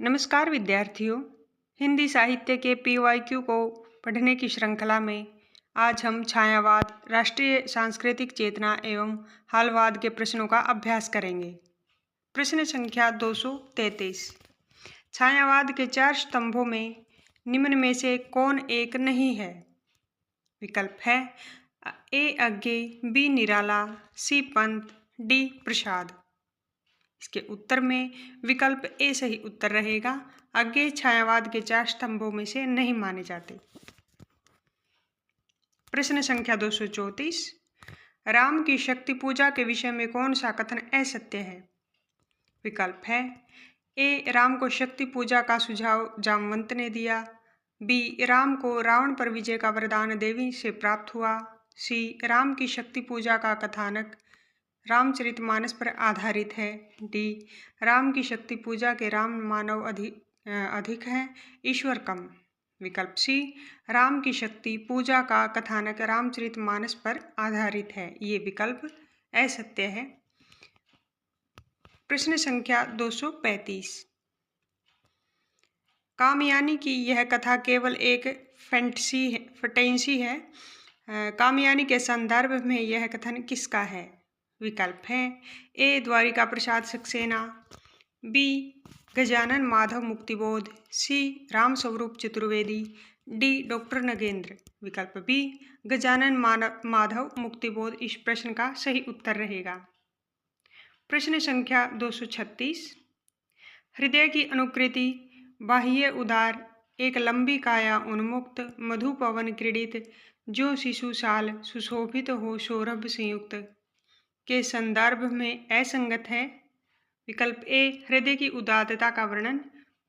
नमस्कार विद्यार्थियों। हिंदी साहित्य के PYQ को पढ़ने की श्रृंखला में आज हम छायावाद, राष्ट्रीय सांस्कृतिक चेतना एवं हालवाद के प्रश्नों का अभ्यास करेंगे। प्रश्न संख्या 233। छायावाद के 4 स्तंभों में निम्न में से कौन एक नहीं है? विकल्प है ए अज्ञे, बी निराला, सी पंत, डी प्रसाद। इसके उत्तर में विकल्प ए सही उत्तर रहेगा। अज्ञे छायावाद के 4 स्तंभों में से नहीं माने जाते। प्रश्न संख्या 234। राम की शक्ति पूजा के विषय में कौन सा कथन असत्य है? विकल्प है ए राम को शक्ति पूजा का सुझाव जामवंत ने दिया, बी राम को रावण पर विजय का वरदान देवी से प्राप्त हुआ, सी राम की शक्ति पूजा का कथानक रामचरितमानस पर आधारित है, डी राम की शक्ति पूजा के राम मानव अधिक है, ईश्वर कम। विकल्प सी राम की शक्ति पूजा का कथानक रामचरितमानस पर आधारित है। ये विकल्प असत्य है। प्रश्न संख्या 235। कामयानी की यह कथा केवल एक फैंटेसी है। कामयानी के संदर्भ में यह कथन किसका है? विकल्प है ए द्वारिका प्रसाद सक्सेना, बी गजानन माधव मुक्तिबोध, सी राम स्वरूप चतुर्वेदी, डी डॉक्टर नगेंद्र। विकल्प बी गजानन माधव मुक्तिबोध इस प्रश्न का सही उत्तर रहेगा। प्रश्न संख्या 236। हृदय की अनुकृति बाह्य उदार, एक लंबी काया उन्मुक्त, मधु पवन क्रीडित, जो शिशु साल सुशोभित हो सौरभ संयुक्त के संदर्भ में असंगत है। विकल्प ए हृदय की उदारता का वर्णन,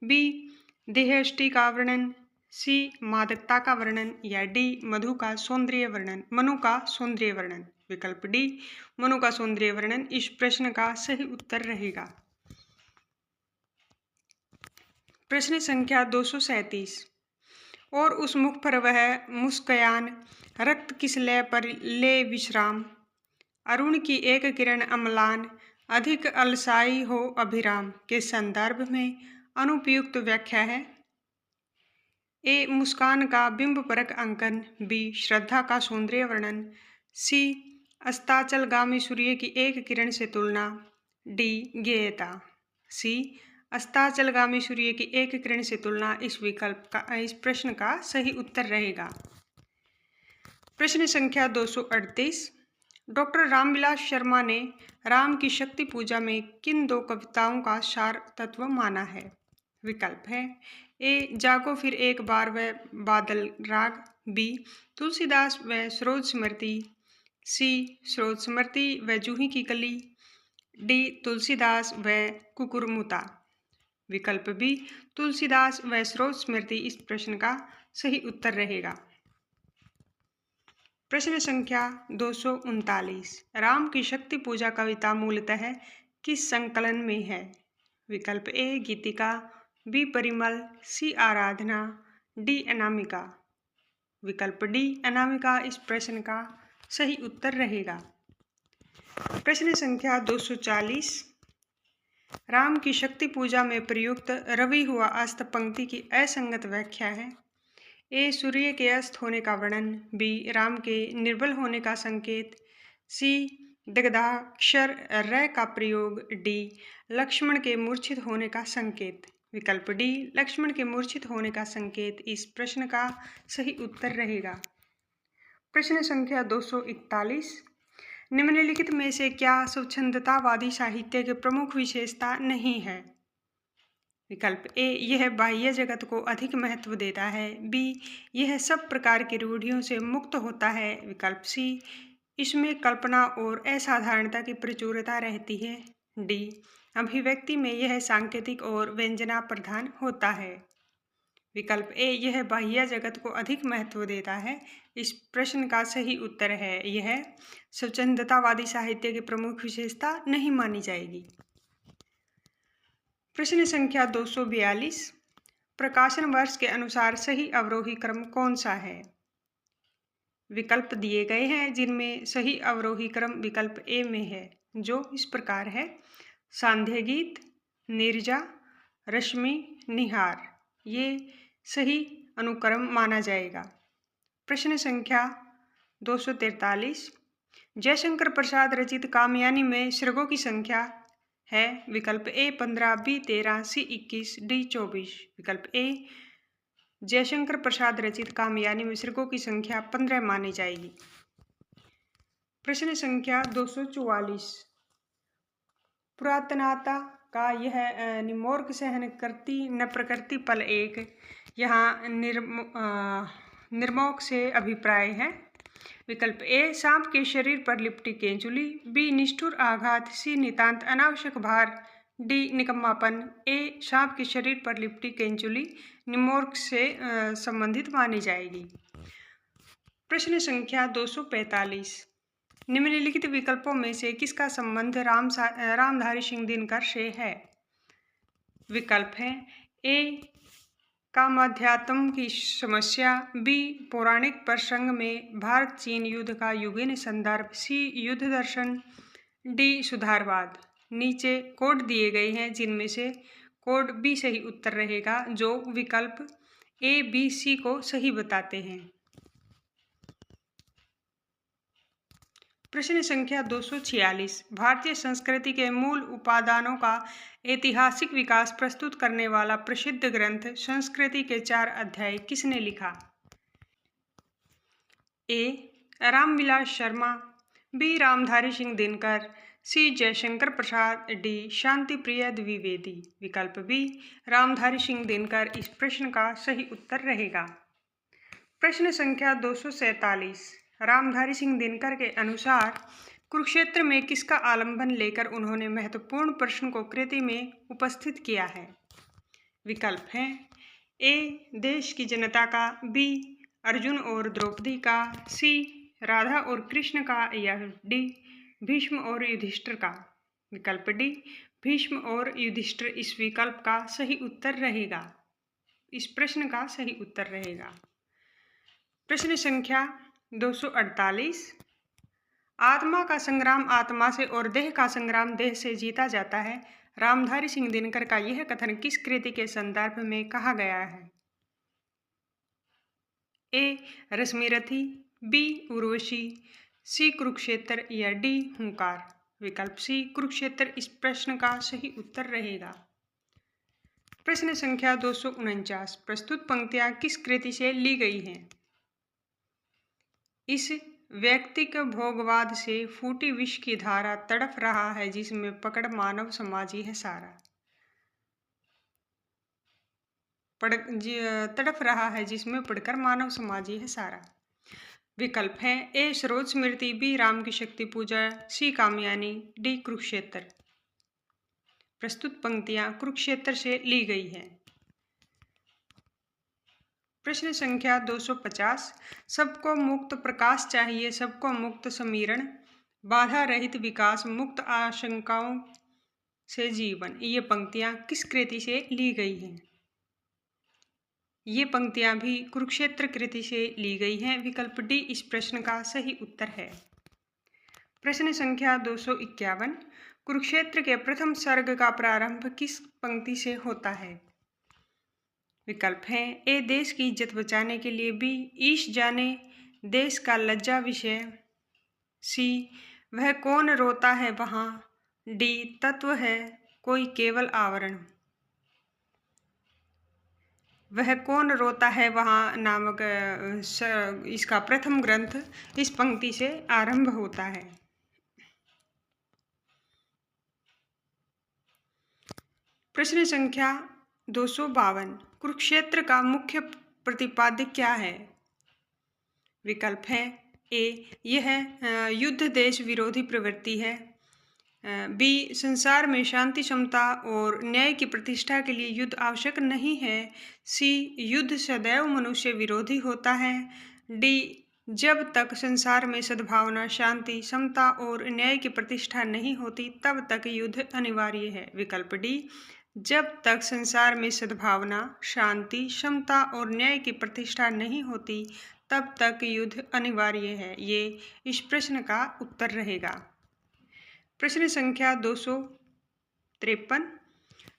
बी देहष्टि का वर्णन, सी मादकता का वर्णन, या डी मनु का सौंदर्य वर्णन। विकल्प डी मनु का सौंदर्य वर्णन इस प्रश्न का सही उत्तर रहेगा। प्रश्न संख्या 237। और उस मुख पर वह मुस्कान, रक्त किस लय पर ले विश्राम, अरुण की एक किरण अम्लान, अधिक अलसाई हो अभिराम के संदर्भ में अनुपयुक्त व्याख्या है। ए मुस्कान का बिंब परक अंकन, बी श्रद्धा का सौंदर्य वर्णन, सी अस्ताचलगामी सूर्य की एक किरण से तुलना, डी ज्ञेयता। सी अस्ताचलगामी सूर्य की एक किरण से तुलना इस प्रश्न का सही उत्तर रहेगा। प्रश्न संख्या 238। डॉक्टर रामविलास शर्मा ने राम की शक्ति पूजा में किन 2 कविताओं का सार तत्व माना है? विकल्प है ए जागो फिर एक बार व बादल राग, बी तुलसीदास व सरोज स्मृति, सी सरोज स्मृति व जूही की कली, डी तुलसीदास व कुकुरमुता। विकल्प बी तुलसीदास व सरोज स्मृति इस प्रश्न का सही उत्तर रहेगा। प्रश्न संख्या 239। राम की शक्ति पूजा कविता मूलतः किस संकलन में है? विकल्प ए गीतिका, बी परिमल, सी आराधना, डी अनामिका। विकल्प डी अनामिका इस प्रश्न का सही उत्तर रहेगा। प्रश्न संख्या 240। राम की शक्ति पूजा में प्रयुक्त रवि हुआ अस्त पंक्ति की असंगत व्याख्या है। ए सूर्य के अस्त होने का वर्णन, बी राम के निर्बल होने का संकेत, सी दग्धाक्षर र का प्रयोग, डी लक्ष्मण के मूर्छित होने का संकेत। विकल्प डी लक्ष्मण के मूर्छित होने का संकेत इस प्रश्न का सही उत्तर रहेगा। प्रश्न संख्या 241। निम्नलिखित में से क्या स्वच्छंदतावादी साहित्य की प्रमुख विशेषता नहीं है? विकल्प ए यह बाह्य जगत को अधिक महत्व देता है, बी यह सब प्रकार की रूढ़ियों से मुक्त होता है, विकल्प सी इसमें कल्पना और असाधारणता की प्रचुरता रहती है, डी अभिव्यक्ति में यह सांकेतिक और व्यंजना प्रधान होता है। विकल्प ए यह बाह्य जगत को अधिक महत्व देता है इस प्रश्न का सही उत्तर है यह स्वच्छंदतावादी साहित्य की प्रमुख विशेषता नहीं मानी जाएगी। प्रश्न संख्या 242। प्रकाशन वर्ष के अनुसार सही अवरोही क्रम कौन सा है? विकल्प दिए गए हैं जिनमें सही अवरोही क्रम विकल्प ए में है, जो इस प्रकार है: सांध्य गीत, नीरजा, रश्मि, निहार, ये सही अनुक्रम माना जाएगा। प्रश्न संख्या 243, जयशंकर प्रसाद रचित कामयानी में सर्गों की संख्या है। विकल्प ए 15, बी 13, सी 21, डी 24। विकल्प ए जयशंकर प्रसाद रचित कामयानी में सर्गों की संख्या 15 मानी जाएगी। प्रश्न संख्या 244, पुरातनता का यह निमोर्क सहन करती न प्रकृति पल एक, यहाँ निर्मोक से अभिप्राय है। विकल्प ए सांप के शरीर पर लिपटी केंचुली, बी निष्ठुर आघात, सी नितांत अनावश्यक भार, डी निकम्मापन। ए सांप के शरीर पर लिपटी केंचुली निमोर्क से संबंधित मानी जाएगी। प्रश्न संख्या 245, निम्नलिखित विकल्पों में से किसका संबंध रामधारी सिंह दिनकर से है? विकल्प हैं ए कामाध्यात्म की समस्या, बी पौराणिक प्रसंग में भारत चीन युद्ध का युगीन संदर्भ, सी युद्ध दर्शन, डी सुधारवाद। नीचे कोड दिए गए हैं जिनमें से कोड बी सही उत्तर रहेगा, जो विकल्प ए बी सी को सही बताते हैं। प्रश्न संख्या 246, भारतीय संस्कृति के मूल उपादानों का ऐतिहासिक विकास प्रस्तुत करने वाला प्रसिद्ध ग्रंथ संस्कृति के 4 अध्याय किसने लिखा? ए रामविलास शर्मा, बी रामधारी सिंह दिनकर, सी जयशंकर प्रसाद, डी शांति प्रिय द्विवेदी। विकल्प बी रामधारी सिंह दिनकर इस प्रश्न का सही उत्तर रहेगा। प्रश्न संख्या 247, रामधारी सिंह दिनकर के अनुसार कुरुक्षेत्र में किसका आलंबन लेकर उन्होंने महत्वपूर्ण प्रश्न को कृति में उपस्थित किया है? विकल्प हैं ए देश की जनता का, बी अर्जुन और द्रौपदी का, सी राधा और कृष्ण का, या डी भीष्म और युधिष्ठिर का। विकल्प डी भीष्म और युधिष्ठिर इस विकल्प का सही उत्तर रहेगा, इस प्रश्न का सही उत्तर रहेगा। प्रश्न संख्या 248, आत्मा का संग्राम आत्मा से और देह का संग्राम देह से जीता जाता है, रामधारी सिंह दिनकर का यह कथन किस कृति के संदर्भ में कहा गया है? ए रश्मिरथी, बी उर्वशी, सी कुरुक्षेत्र, या डी हुंकार। विकल्प सी कुरुक्षेत्र इस प्रश्न का सही उत्तर रहेगा। प्रश्न संख्या 249, प्रस्तुत पंक्तियां किस कृति से ली गई हैं? इस व्यक्तिक भोगवाद से फूटी विष की धारा, तड़फ रहा है जिसमें पकड़ मानव समाजी है सारा। तड़फ रहा है जिसमें पढ़कर मानव समाजी है सारा। विकल्प हैं ए सरोज स्मृति, बी राम की शक्ति पूजा, सी कामयानी, डी कुरुक्षेत्र। प्रस्तुत पंक्तियां कुरुक्षेत्र से ली गई हैं। प्रश्न संख्या 250, सबको मुक्त प्रकाश चाहिए, सबको मुक्त समीरण, बाधा रहित विकास, मुक्त आशंकाओं से जीवन। ये पंक्तियां किस कृति से ली गई हैं? ये पंक्तियां भी कुरुक्षेत्र कृति से ली गई हैं। विकल्प डी इस प्रश्न का सही उत्तर है। प्रश्न संख्या 251, कुरुक्षेत्र के प्रथम सर्ग का प्रारंभ किस पंक्ति से होता है? विकल्प हैं ए देश की इज्जत बचाने के लिए, बी ईश जाने देश का लज्जा विषय, सी वह कौन रोता है वहाँ, डी तत्व है कोई केवल आवरण। वह कौन रोता है वहाँ नामक इसका प्रथम ग्रंथ इस पंक्ति से आरंभ होता है। प्रश्न संख्या 252, कुरुक्षेत्र का मुख्य प्रतिपाद्य क्या है? विकल्प है ए यह युद्ध देश विरोधी प्रवृत्ति है, बी संसार में शांति, समता और न्याय की प्रतिष्ठा के लिए युद्ध आवश्यक नहीं है, सी युद्ध सदैव मनुष्य विरोधी होता है, डी जब तक संसार में सद्भावना, शांति, समता और न्याय की प्रतिष्ठा नहीं होती तब तक युद्ध अनिवार्य है। विकल्प डी जब तक संसार में सद्भावना, शांति, समता और न्याय की प्रतिष्ठा नहीं होती तब तक युद्ध अनिवार्य है। ये इस प्रश्न का उत्तर रहेगा। प्रश्न संख्या 253,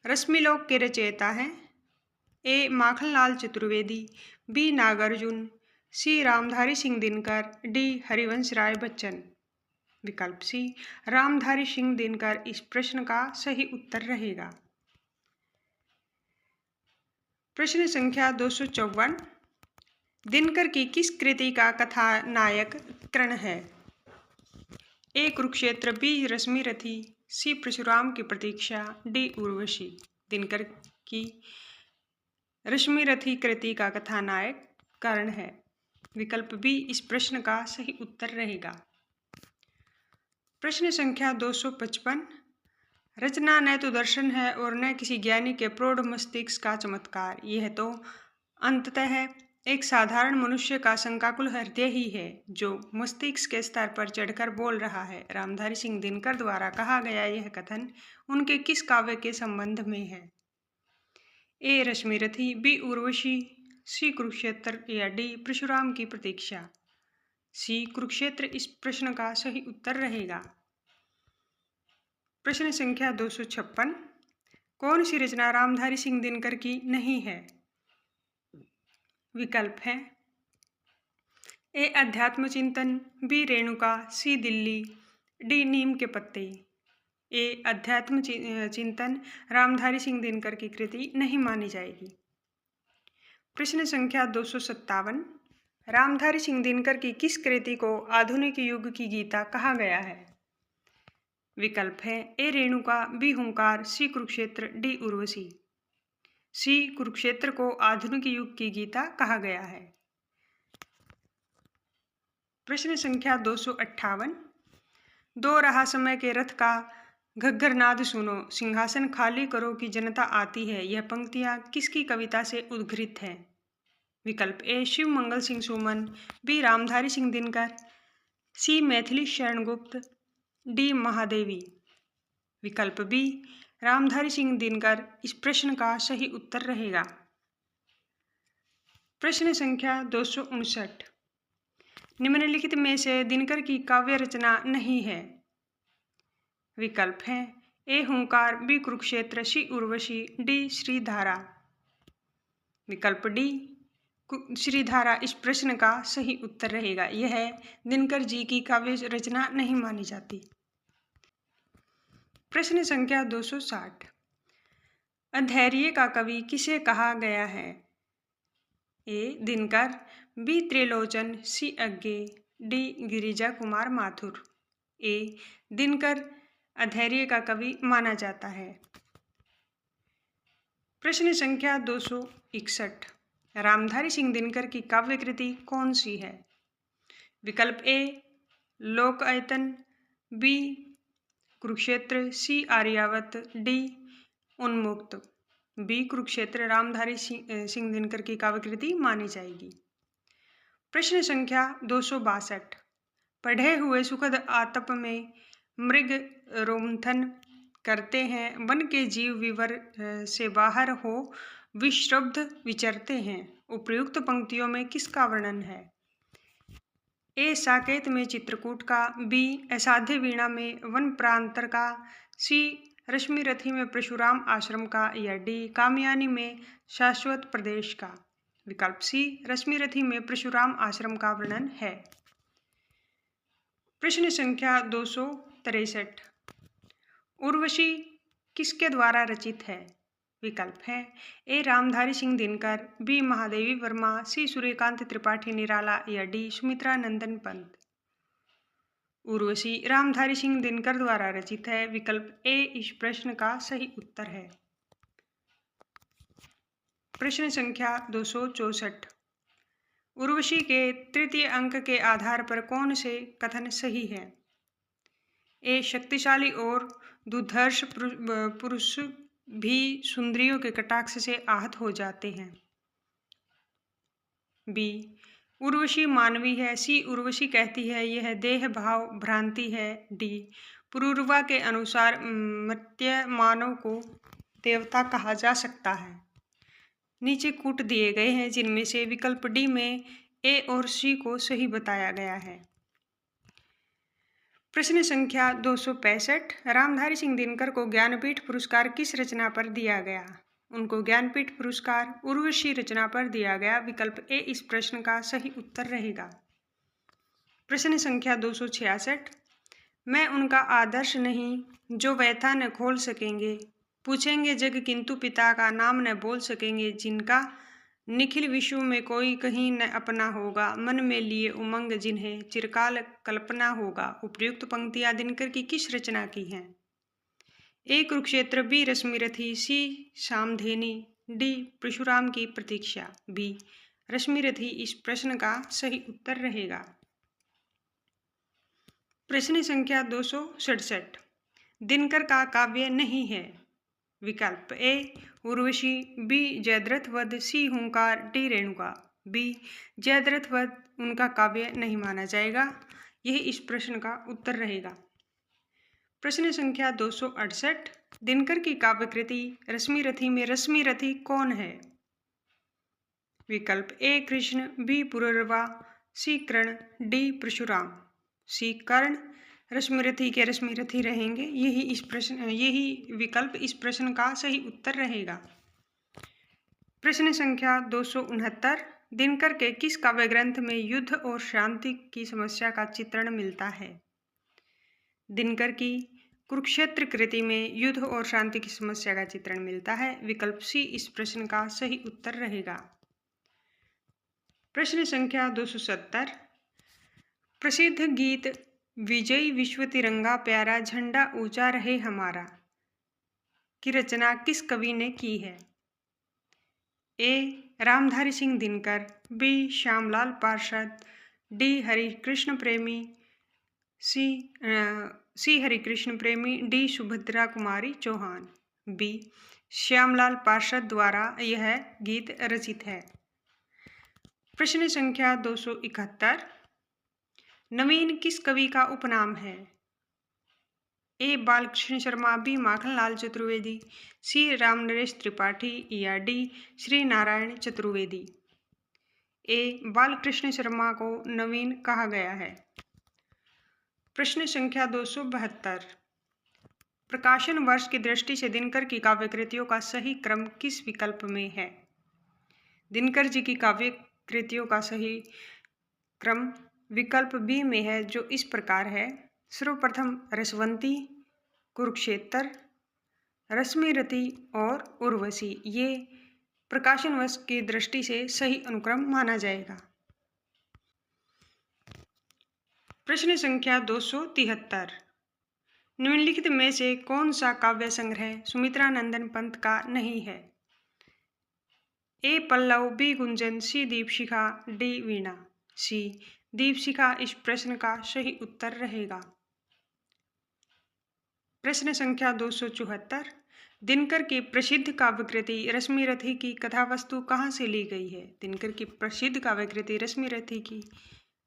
रश्मिलोक के रचयिता हैं? ए माखनलाल चतुर्वेदी, बी नागार्जुन, सी रामधारी सिंह दिनकर, डी हरिवंश राय बच्चन। विकल्प सी रामधारी सिंह दिनकर इस प्रश्न का सही उत्तर रहेगा। प्रश्न संख्या 254, दिनकर की किस कृति का कथानायक कर्ण है? ए कुरुक्षेत्र, बी रश्मिरथी, सी परशुराम की प्रतीक्षा, डी उर्वशी। दिनकर की रश्मिरथी कृति का कथानायक कर्ण है। विकल्प बी इस प्रश्न का सही उत्तर रहेगा। प्रश्न संख्या 255, रचना न तो दर्शन है और न किसी ज्ञानी के प्रौढ़ मस्तिष्क का चमत्कार, यह तो अंततः एक साधारण मनुष्य का शंकाकुल हृदय ही है जो मस्तिष्क के स्तर पर चढ़कर बोल रहा है। रामधारी सिंह दिनकर द्वारा कहा गया यह कथन उनके किस काव्य के संबंध में है? ए रश्मिरथी, बी उर्वशी, सी कुरुक्षेत्र या डी परशुराम की प्रतीक्षा। सी कुरुक्षेत्र इस प्रश्न का सही उत्तर रहेगा। प्रश्न संख्या 256, कौन सी रचना रामधारी सिंह दिनकर की नहीं है? विकल्प है ए अध्यात्म चिंतन, बी रेणुका, सी दिल्ली, डी नीम के पत्ते। ए अध्यात्म चिंतन रामधारी सिंह दिनकर की कृति नहीं मानी जाएगी। प्रश्न संख्या 257, रामधारी सिंह दिनकर की किस कृति को आधुनिक युग की गीता कहा गया है? विकल्प है ए रेणुका, बी हुंकार, सी कुरुक्षेत्र, डी उर्वशी। सी कुरुक्षेत्र को आधुनिक युग की गीता कहा गया है। प्रश्न संख्या 258, दो रहा समय के रथ का घग्घरनाद सुनो, सिंहासन खाली करो कि जनता आती है, यह पंक्तियां किसकी कविता से उद्घृत हैं? विकल्प ए शिव मंगल सिंह सुमन, बी रामधारी सिंह दिनकर, सी मैथिली शरण गुप्त, डी महादेवी। विकल्प बी रामधारी सिंह दिनकर इस प्रश्न का सही उत्तर रहेगा। प्रश्न संख्या 259, निम्नलिखित में से दिनकर की काव्य रचना नहीं है। विकल्प हैं ए हुंकार, बी कुरुक्षेत्र, सी उर्वशी, डी श्रीधारा। विकल्प डी श्रीधारा इस प्रश्न का सही उत्तर रहेगा। यह दिनकर जी की काव्य रचना नहीं मानी जाती। प्रश्न संख्या 260, अधैर्य का कवि किसे कहा गया है? ए दिनकर, बी त्रिलोचन, सी अज्ञे, डी गिरिजा कुमार माथुर। ए दिनकर अधैर्य का कवि माना जाता है। प्रश्न संख्या 261, रामधारी सिंह दिनकर की काव्य कृति कौन सी है? विकल्प ए लोकायतन, बी कुरुक्षेत्र, सी आर्यावत, डी उन्मुक्त। बी कुरुक्षेत्र रामधारी सिंह दिनकर की काव्य कृति मानी जाएगी। प्रश्न संख्या 262, पढ़े हुए सुखद आतप में मृग रोमथन करते हैं, वन के जीव विवर से बाहर हो विश्रब्ध विचरते हैं, उपर्युक्त पंक्तियों में किसका वर्णन है? ए साकेत में चित्रकूट का, बी असाध्य वीणा में वन प्रांतर का, सी रश्मिरथी में परशुराम आश्रम का, या डी कामयानी में शाश्वत प्रदेश का। विकल्प सी रश्मिरथी में परशुराम आश्रम का वर्णन है। प्रश्न संख्या 263, उर्वशी किसके द्वारा रचित है? विकल्प है ए रामधारी सिंह दिनकर, बी महादेवी वर्मा, सी सूर्यकांत त्रिपाठी निराला, या डी सुमित्रा नंदन पंत। उर्वशी रामधारी सिंह दिनकर द्वारा रचित है। विकल्प ए इस प्रश्न का सही उत्तर है। प्रश्न संख्या 264, उर्वशी के तृतीय अंक के आधार पर कौन से कथन सही है? ए शक्तिशाली और दुर्धर्ष पुरुष भी सुंदरियों के कटाक्ष से आहत हो जाते हैं। बी उर्वशी मानवी है, सी उर्वशी कहती है यह देह भाव भ्रांति है, डी पुरूरवा के अनुसार मर्त्य मानव को देवता कहा जा सकता है। नीचे कूट दिए गए हैं जिनमें से विकल्प डी में ए और सी को सही बताया गया है। प्रश्न संख्या 265। रामधारी सिंह दिनकर को ज्ञानपीठ पुरस्कार किस रचना पर दिया गया? उनको ज्ञानपीठ पुरस्कार उर्वशी रचना पर दिया गया। विकल्प ए इस प्रश्न का सही उत्तर रहेगा। प्रश्न संख्या 266। मैं उनका आदर्श नहीं, जो व्यथा न खोल सकेंगे, पूछेंगे जग किंतु पिता का नाम न बोल सकेंगे, जिनका निखिल विश्व में कोई कहीं न अपना होगा, मन में लिए उमंग जिन्हें चिरकाल कल्पना होगा। उपयुक्त पंक्तियां दिनकर की किस रचना की हैं? ए कुरुक्षेत्र, बी रश्मिरथी, सी सामधेनी, डी परशुराम की प्रतीक्षा। बी रश्मिरथी इस प्रश्न का सही उत्तर रहेगा। प्रश्न संख्या 267। दिनकर का काव्य नहीं है। विकल्प ए उर्वशी, बी जयद्रथ वध, सी हुंकार, डी रेणुका। बी जयद्रथ वध उनका काव्य नहीं माना जाएगा। यह इस प्रश्न का उत्तर रहेगा। प्रश्न संख्या 268। दिनकर की काव्य कृति रश्मिरथी में रश्मिरथी कौन है? विकल्प ए कृष्ण, बी पुररवा, सी कर्ण, डी परशुराम। सी कर्ण रश्मिरथी के रश्मिरथी रहेंगे। यही विकल्प इस प्रश्न का सही उत्तर रहेगा। प्रश्न संख्या 269। दिनकर के किस काव्य ग्रंथ में युद्ध और शांति की समस्या का चित्रण मिलता है? दिनकर की कुरुक्षेत्र कृति में युद्ध और शांति की समस्या का चित्रण मिलता है। विकल्प सी इस प्रश्न का सही उत्तर रहेगा। प्रश्न संख्या 270। प्रसिद्ध गीत विजयी विश्व तिरंगा प्यारा, झंडा ऊंचा रहे हमारा की रचना किस कवि ने की है? ए रामधारी सिंह दिनकर, बी श्यामलाल पार्षद, डी हरिकृष्ण प्रेमी, सी हरिकृष्ण प्रेमी, डी सुभद्रा कुमारी चौहान। बी श्यामलाल पार्षद द्वारा यह गीत रचित है। प्रश्न संख्या 271। नवीन किस कवि का उपनाम है? ए बालकृष्ण शर्मा, बी माखनलाल चतुर्वेदी, सी रामनरेश त्रिपाठी या डी श्री नारायण चतुर्वेदी। ए बालकृष्ण शर्मा को नवीन कहा गया है। प्रश्न संख्या 272। प्रकाशन वर्ष की दृष्टि से दिनकर की काव्य कृतियों का सही क्रम किस विकल्प में है? दिनकर जी की काव्य कृतियों का सही क्रम विकल्प बी में है, जो इस प्रकार है। सर्वप्रथम रसवंती, कुरुक्षेत्र, रश्मिरथी और उर्वशी। ये प्रकाशन वर्ष की दृष्टि से सही अनुक्रम माना जाएगा। प्रश्न संख्या 273। निम्नलिखित में से कौन सा काव्य संग्रह सुमित्रानंदन पंत का नहीं है? ए पल्लव, बी गुंजन, सी दीपशिखा, डी वीणा। सी दीपशिखा इस प्रश्न का सही उत्तर रहेगा। प्रश्न संख्या 274। दिनकर की प्रसिद्ध काव्यकृति रश्मिरथी की कथावस्तु कहाँ से ली गई है? दिनकर की प्रसिद्ध काव्यकृति रश्मिरथी की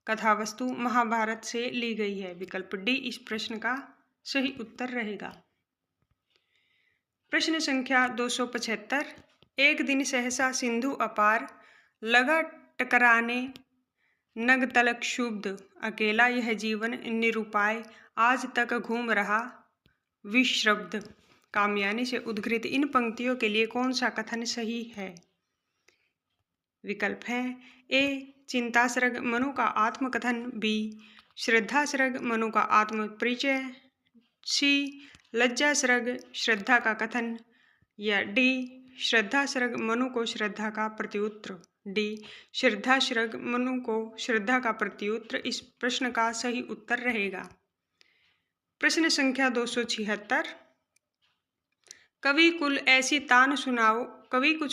कथावस्तु महाभारत से ली गई है। विकल्प डी इस प्रश्न का सही उत्तर रहेगा। प्रश्न संख्या 275। एक दिन सहसा सिंधु अपार, लगा टकराने नग तलक क्षुब्ध, अकेला यह जीवन निरुपाय, आज तक घूम रहा विश्रब्ध। कामयानी से उद्घृत इन पंक्तियों के लिए कौन सा कथन सही है? विकल्प है ए चिंतासृग मनु का आत्मकथन, बी श्रद्धासृग मनु का आत्म परिचय, सी लज्जासृग श्रद्धा का कथन या डी श्रद्धासृग मनु को श्रद्धा का प्रत्युत्तर। डी श्रद्धासृग मनु को श्रद्धा का प्रत्युत्तर इस प्रश्न का सही उत्तर रहेगा। प्रश्न संख्या 276। कवि कुछ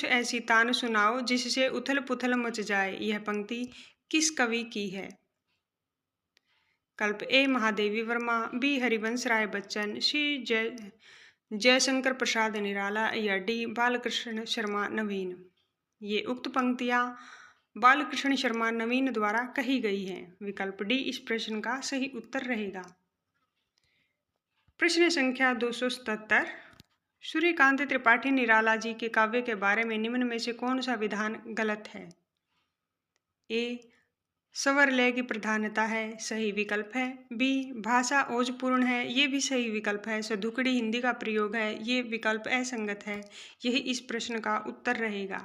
ऐसी तान सुनाओ जिससे उथल पुथल मच जाए। यह पंक्ति किस कवि की है? कल्प ए महादेवी वर्मा, बी हरिवंश राय बच्चन, सी जयशंकर प्रसाद निराला या डी बालकृष्ण शर्मा नवीन। ये उक्त पंक्तियां बालकृष्ण शर्मा नवीन द्वारा कही गई हैं। विकल्प डी इस प्रश्न का सही उत्तर रहेगा। प्रश्न संख्या 277। सूर्यकांत त्रिपाठी निराला जी के काव्य के बारे में निम्न में से कौन सा विधान गलत है? ए स्वर लय की प्रधानता है, सही विकल्प है। बी, भाषा ओजपूर्ण है, ये भी सही विकल्प है। सदुकड़ी हिंदी का प्रयोग है, ये विकल्प असंगत है। यही इस प्रश्न का उत्तर रहेगा।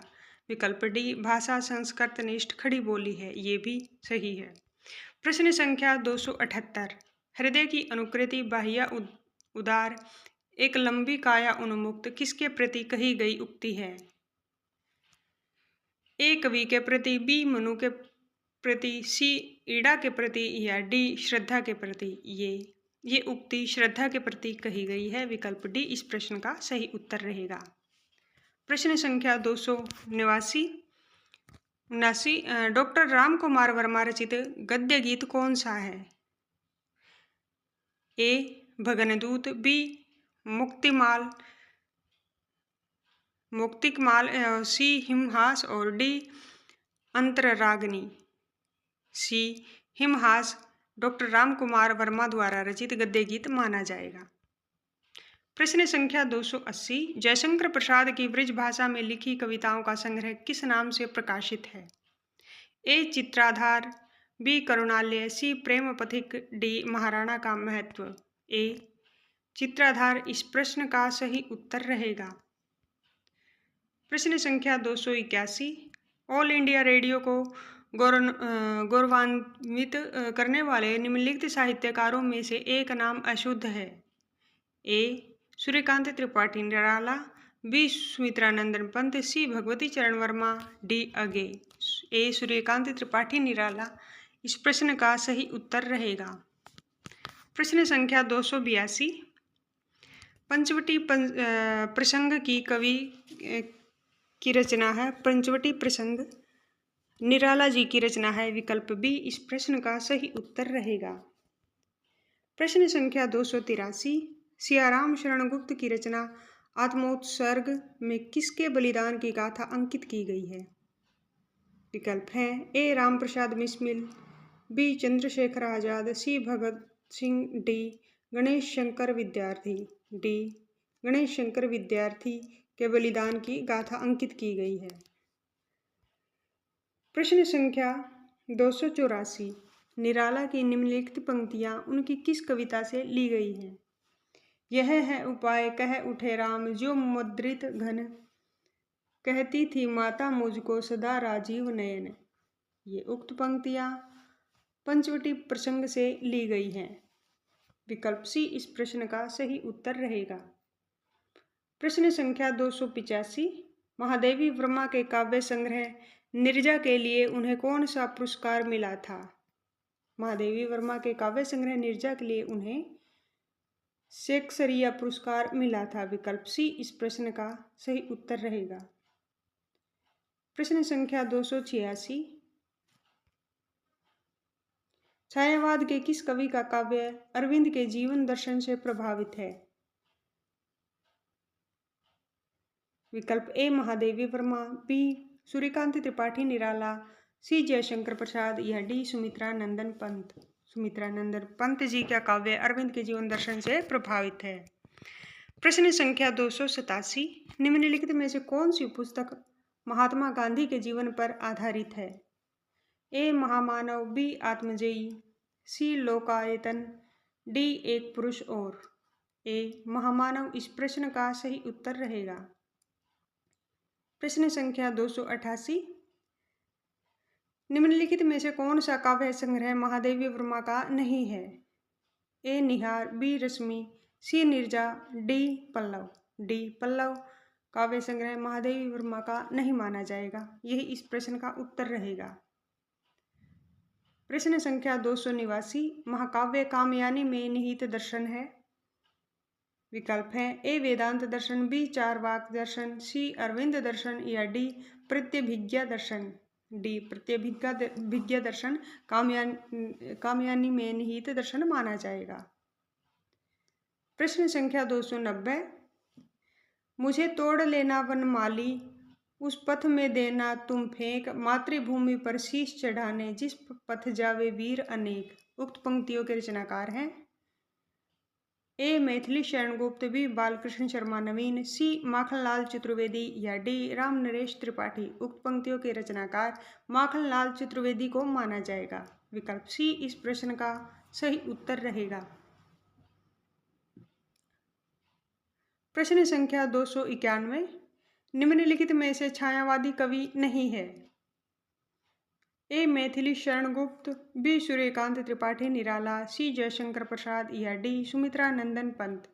विकल्प डी, भाषा संस्कृतनिष्ठ खड़ी बोली है, ये भी सही है। प्रश्न संख्या 278। हृदय की अनुकृति बाह्य उदार, एक लंबी काया उन्मुक्त किसके प्रति कही गई उक्ति है? ए, कवि के प्रति, बी, मनु के प्रति, सी, ईड़ा के प्रति या डी, श्रद्धा के प्रति। ये उक्ति श्रद्धा के प्रति कही गई है। विकल्प डी इस प्रश्न का सही उत्तर रहेगा। प्रश्न संख्या 289। डॉक्टर राम कुमार वर्मा रचित गद्य गीत कौन सा है? ए, भगनदूत, बी, मुक्तिमाल, सी, हिमहास और डी, अंतररागनी। सी, हिमहास डॉक्टर राम कुमार वर्मा द्वारा रचित गद्य गीत माना जाएगा। प्रश्न संख्या 280। जयशंकर प्रसाद की ब्रज भाषा में लिखी कविताओं का संग्रह किस नाम से प्रकाशित है? ए, चित्राधार, बी, करुणालय, सी, प्रेम पथिक, डी, महाराणा का महत्व। ए, चित्राधार इस प्रश्न का सही उत्तर रहेगा। प्रश्न संख्या 281। ऑल इंडिया रेडियो को गौरवान्वित करने वाले निम्नलिखित साहित्यकारों में से एक नाम अशुद्ध है। ए, सूर्यकांत त्रिपाठी निराला, बी, सुमित्रानंदन पंत, सी, भगवती चरण वर्मा, डी, अगे। ए, सूर्यकांत त्रिपाठी निराला इस प्रश्न का सही उत्तर रहेगा। प्रश्न संख्या 282। पंचवटी प्रसंग की कवि की रचना है। पंचवटी प्रसंग निराला जी की रचना है। विकल्प बी इस प्रश्न का सही उत्तर रहेगा। प्रश्न संख्या 283। सियाराम शरण गुप्त की रचना आत्मोत्सर्ग में किसके बलिदान की गाथा अंकित की गई है? विकल्प हैं ए, राम प्रसाद बिस्मिल, बी, चंद्रशेखर आजाद, सी, भगत सिंह, डी, गणेश शंकर विद्यार्थी। डी, गणेश शंकर विद्यार्थी के बलिदान की गाथा अंकित की गई है। प्रश्न संख्या 284। निराला की निम्नलिखित पंक्तियां उनकी किस कविता से ली गई हैं? यह है उपाय कह उठे राम, जो मुद्रित घन, कहती थी माता मुझको सदा राजीव नयन। ये उक्त पंक्तियां पंचवटी प्रसंग से ली गई हैं। विकल्प सी इस प्रश्न का सही उत्तर रहेगा। प्रश्न संख्या 285। महादेवी वर्मा के काव्य संग्रह नीरजा के लिए उन्हें कौन सा पुरस्कार मिला था? महादेवी वर्मा के काव्य संग्रह नीरजा के लिए उन्हें शेक्सपियर पुरस्कार मिला था। विकल्प सी इस प्रश्न का सही उत्तर रहेगा। प्रश्न संख्या 286। छायावाद के किस कवि का काव्य अरविंद के जीवन दर्शन से प्रभावित है? विकल्प ए, महादेवी वर्मा, बी, सूर्यकांत त्रिपाठी निराला, सी, जयशंकर प्रसाद या डी, सुमित्रानंदन पंत। सुमित्रानंदन पंत जी का काव्य अरविंद के जीवन दर्शन से प्रभावित है। प्रश्न संख्या 287। निम्नलिखित में से कौन सी पुस्तक महात्मा गांधी के जीवन पर आधारित है? ए, महामानव, बी, आत्मजयी, सी, लोकायतन, डी, एक पुरुष और। ए, महामानव इस प्रश्न का सही उत्तर रहेगा। प्रश्न संख्या 288। निम्नलिखित में से कौन सा काव्य संग्रह महादेवी वर्मा का नहीं है? ए, निहार, बी, रश्मि, सी, नीरजा, डी, पल्लव। डी, पल्लव काव्य संग्रह महादेवी वर्मा का नहीं माना जाएगा। यही इस प्रश्न का उत्तर रहेगा। प्रश्न संख्या 289। महाकाव्य कामयानी में निहित दर्शन है। विकल्प हैं ए, वेदांत दर्शन, बी, चारवाक दर्शन, सी, अरविंद दर्शन या डी, प्रत्यभिज्ञा दर्शन। डी, प्रत्यभिज्ञा दर्शन कामयानी में निहित दर्शन माना जाएगा। प्रश्न संख्या 290। मुझे तोड़ लेना वनमाली, उस पथ में देना तुम फेंक, मातृभूमि पर शीश चढ़ाने जिस पथ जावे वीर अनेक। उक्त पंक्तियों के रचनाकार हैं ए मैथिली शरण गुप्त, बी बालकृष्ण शर्मा नवीन, सी माखनलाल चतुर्वेदी या डी राम नरेश त्रिपाठी। उक्त पंक्तियों के रचनाकार माखनलाल चतुर्वेदी को माना जाएगा। विकल्प सी इस प्रश्न का सही उत्तर रहेगा। प्रश्न संख्या 291, निम्नलिखित में से छायावादी कवि नहीं है। ए मैथिली शरण गुप्त, बी सूर्यकांत त्रिपाठी निराला, सी जयशंकर प्रसाद या डी सुमित्रा नंदन पंत।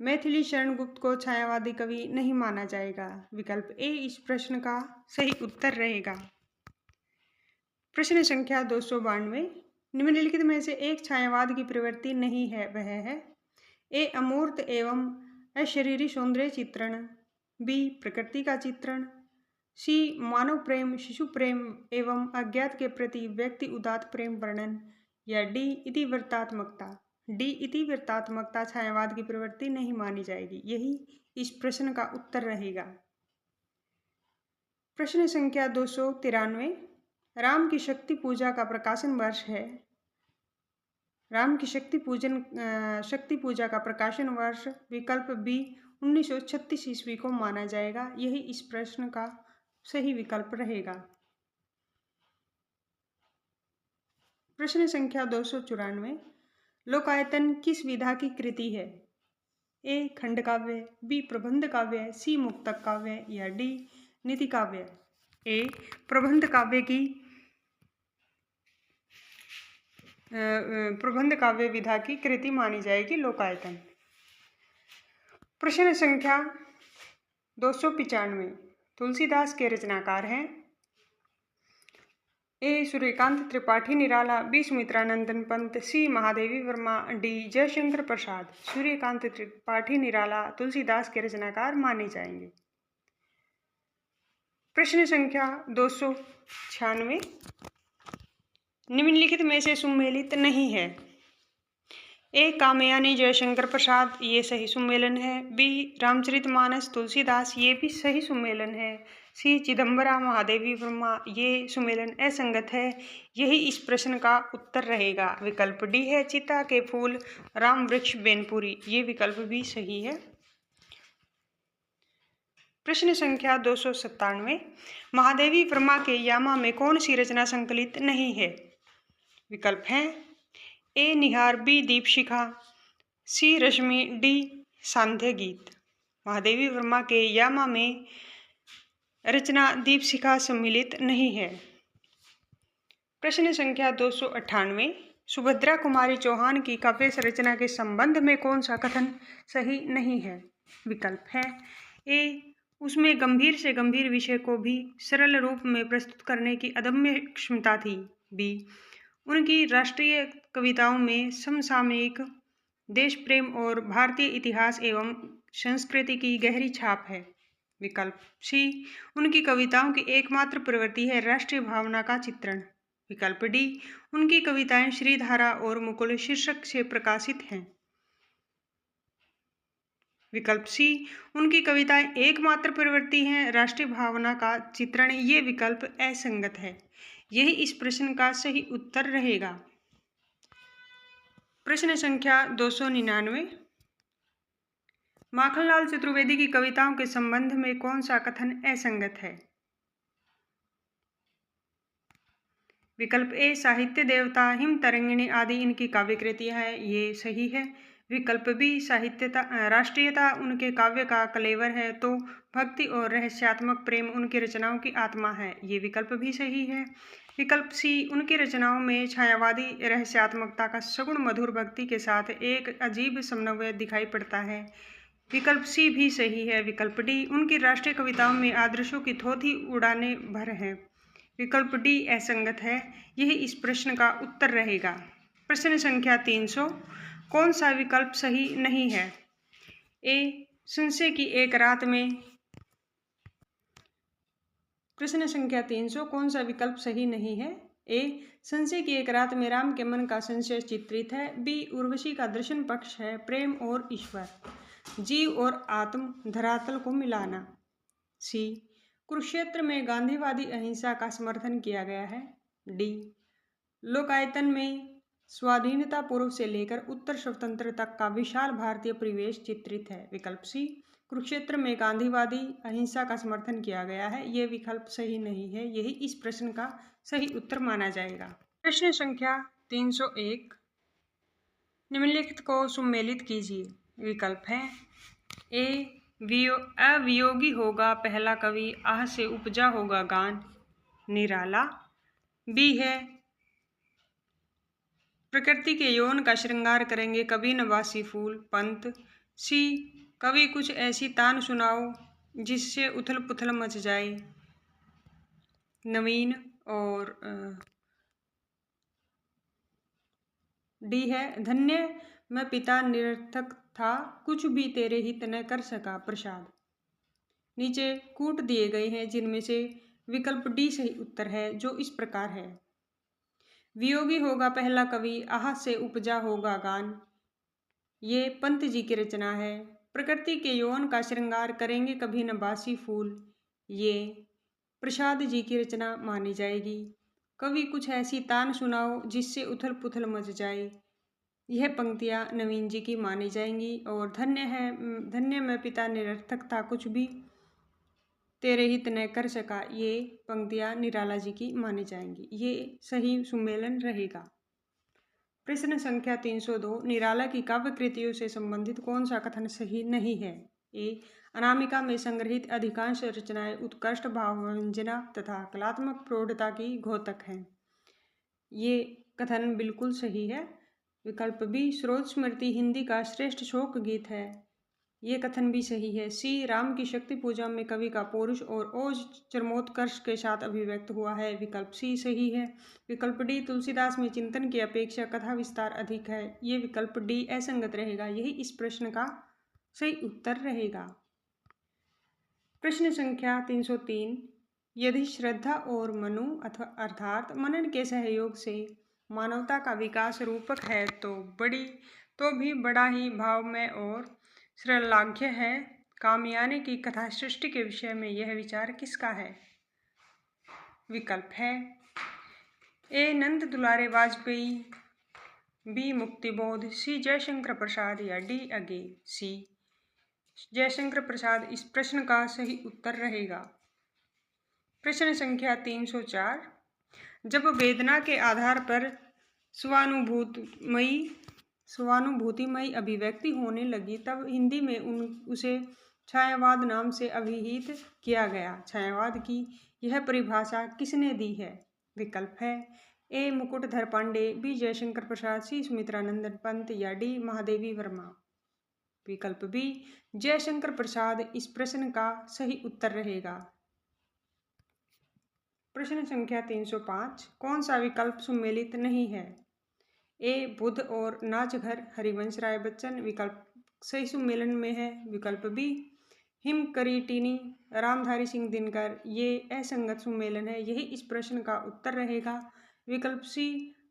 मैथिली शरण गुप्त को छायावादी कवि नहीं माना जाएगा। विकल्प ए इस प्रश्न का सही उत्तर रहेगा। प्रश्न संख्या 292, निम्नलिखित में से एक छायावाद की प्रवृत्ति नहीं है, वह है ए अमूर्त एवं अशरीरी सौंदर्य चित्रण, बी प्रकृति का चित्रण, सी मानव प्रेम, शिशु प्रेम एवं अज्ञात के प्रति व्यक्ति उदात्त प्रेम वर्णन या डी इतिवृत्तात्मकता। डी इतिवृत्तात्मकता छायावाद की प्रवृत्ति नहीं मानी जाएगी। यही इस प्रश्न का उत्तर रहेगा। प्रश्न संख्या 293, राम की शक्ति पूजा का प्रकाशन वर्ष है। राम की शक्ति पूजा का प्रकाशन वर्ष विकल्प बी 1936 ईस्वी को माना जाएगा। यही इस प्रश्न का सही विकल्प रहेगा। प्रश्न संख्या 294, लोकायतन किस विधा की कृति है। ए खंड काव्य, बी प्रबंध काव्य, सी मुक्तक काव्य या डी नीति काव्य। ए प्रबंध काव्य विधा की कृति मानी जाएगी लोकायतन। प्रश्न संख्या 295, तुलसीदास के रचनाकार हैं। ए सूर्यकांत त्रिपाठी निराला, बी सुमित्रानंदन पंत, सी महादेवी वर्मा, डी जयशंकर प्रसाद। सूर्यकांत त्रिपाठी निराला तुलसीदास के रचनाकार माने जाएंगे। प्रश्न संख्या 296, निम्नलिखित में से सुमेलित नहीं है। ए कामयानी जयशंकर प्रसाद, ये सही सुमेलन है। बी रामचरितमानस तुलसीदास, ये भी सही सुमेलन है। सी चिदम्बरा महादेवी वर्मा, ये सुमेलन असंगत है। यही इस प्रश्न का उत्तर रहेगा। विकल्प डी है चिता के फूल राम वृक्ष बेनपुरी, ये विकल्प भी सही है। प्रश्न संख्या 297, महादेवी वर्मा के यामा में कौन सी रचना संकलित नहीं है। विकल्प हैं ए निहार, बी दीपशिखा, सी रश्मि, डी सांध्य गीत। महादेवी वर्मा के यामा में रचना दीपशिखा सम्मिलित नहीं है। प्रश्न संख्या 298, सुभद्रा कुमारी चौहान की काव्य रचना के संबंध में कौन सा कथन सही नहीं है। विकल्प है ए उसमें गंभीर से गंभीर विषय को भी सरल रूप में प्रस्तुत करने की अदम्य क्षमता थी। बी उनकी राष्ट्रीय कविताओं में समसामयिक देश प्रेम और भारतीय इतिहास एवं संस्कृति की गहरी छाप है। विकल्प सी उनकी कविताओं की एकमात्र प्रवृत्ति है राष्ट्रीय भावना का चित्रण। विकल्प डी उनकी कविताएं श्रीधारा और मुकुल शीर्षक से प्रकाशित हैं। विकल्प सी उनकी कविताएं एकमात्र प्रवृत्ति हैं राष्ट्रीय भावना का चित्रण, ये विकल्प असंगत है। यही इस प्रश्न का सही उत्तर रहेगा। प्रश्न संख्या 299, माखनलाल चतुर्वेदी की कविताओं के संबंध में कौन सा कथन असंगत है। विकल्प ए साहित्य देवता, हिम तरंगिणी आदि इनकी काव्य कृतियां हैं, ये सही है। विकल्प बी साहित्यता राष्ट्रीयता उनके काव्य का कलेवर है, तो भक्ति और रहस्यात्मक प्रेम उनकी रचनाओं की आत्मा है, ये विकल्प भी सही है। विकल्प सी उनकी रचनाओं में छायावादी रहस्यात्मकता का सगुण मधुर भक्ति के साथ एक अजीब समन्वय दिखाई पड़ता है, विकल्प सी भी सही है। विकल्प डी उनकी राष्ट्रीय कविताओं में आदर्शों की थोथी उड़ाने भर है, विकल्प डी असंगत है। यही इस प्रश्न का उत्तर रहेगा। प्रश्न संख्या 300, कौन सा विकल्प सही नहीं है। ए संशय की एक रात में। प्रश्न संख्या 300, कौन सा विकल्प सही नहीं है। ए संशय की एक रात में राम के मन का संशय चित्रित है। बी उर्वशी का दर्शन पक्ष है प्रेम और ईश्वर, जीव और आत्म धरातल को मिलाना। सी कुरुक्षेत्र में गांधीवादी अहिंसा का समर्थन किया गया है। डी लोकायतन में स्वाधीनता पूर्व से लेकर उत्तर स्वतंत्र तक का विशाल भारतीय परिवेश चित्रित है। विकल्प सी, कुरुक्षेत्र में गांधीवादी अहिंसा का समर्थन किया गया है। यह विकल्प सही नहीं है, यही इस प्रश्न का सही उत्तर माना जाएगा। प्रश्न संख्या 301, निम्नलिखित को सुमेलित कीजिए। विकल्प है ए, अवियोगी होगा पहला कवि, आह से उपजा होगा गान, निराला। बी है प्रकृति के यौवन का श्रृंगार करेंगे कवि नवासी फूल, पंत। सी, कवि कुछ ऐसी तान सुनाओ जिससे उथल पुथल मच जाए, नवीन। और डी है धन्य मैं पिता निरर्थक था, कुछ भी तेरे हित न कर सका प्रसाद। नीचे कूट दिए गए हैं जिनमें से विकल्प डी सही उत्तर है, जो इस प्रकार है। वियोगी होगा पहला कवि, आह से उपजा होगा गान, ये पंत जी की रचना है। प्रकृति के यौवन का श्रृंगार करेंगे कभी न बासी फूल, ये प्रसाद जी की रचना मानी जाएगी। कवि कुछ ऐसी तान सुनाओ जिससे उथल पुथल मच जाए, यह पंक्तियां नवीन जी की मानी जाएंगी। और धन्य मैं पिता निरर्थक था, कुछ भी तेरे हित न कर सका, ये पंक्तियां निराला जी की मानी जाएंगी। ये सही सुमेलन रहेगा। प्रश्न संख्या 302, निराला की काव्य कृतियों से संबंधित कौन सा कथन सही नहीं है। ए, अनामिका में संग्रहित अधिकांश रचनाएं उत्कृष्ट भाववंजना तथा कलात्मक प्रौढ़ता की घोतक हैं, ये कथन बिल्कुल सही है। विकल्प बी, स्रोत स्मृति हिंदी का श्रेष्ठ शोक गीत है, ये कथन भी सही है। सी, राम की शक्ति पूजा में कवि का पौरुष और ओज चरमोत्कर्ष के साथ अभिव्यक्त हुआ है, विकल्प सी सही है। विकल्प डी, तुलसीदास में चिंतन की अपेक्षा कथा विस्तार अधिक है, ये विकल्प डी असंगत रहेगा, यही इस प्रश्न का सही उत्तर रहेगा। प्रश्न संख्या 303, यदि श्रद्धा और मनु अर्थात मनन के सहयोग से मानवता का विकास रूपक है तो भी बड़ा ही भावमय और श्रलाघ्य है। कामयानी की कथा सृष्टि के विषय में यह विचार किसका है। विकल्प है ए, नंद दुलारे वाजपेयी, बी, मुक्तिबोध, सी, जयशंकर प्रसाद या डी, अगे। सी, जयशंकर प्रसाद इस प्रश्न का सही उत्तर रहेगा। प्रश्न संख्या 304, जब वेदना के आधार पर स्वानुभूतिमयी अभिव्यक्ति होने लगी तब हिंदी में उसे छायावाद नाम से अभिहित किया गया। छायावाद की यह परिभाषा किसने दी है। विकल्प है ए, मुकुटधर पांडे, बी, जयशंकर प्रसाद, सी, सुमित्रानंदन पंत या डी, महादेवी वर्मा। विकल्प बी, जयशंकर प्रसाद इस प्रश्न का सही उत्तर रहेगा। प्रश्न संख्या 305, कौन सा विकल्प सुमेलित नहीं है। ए, बुध और नाचघर हरिवंश राय बच्चन विकल्प सही सुमेलन में है। विकल्प बी, हिमकरीटिनी रामधारी सिंह दिनकर, ये असंगत सुमेलन है, यही इस प्रश्न का उत्तर रहेगा। विकल्प सी,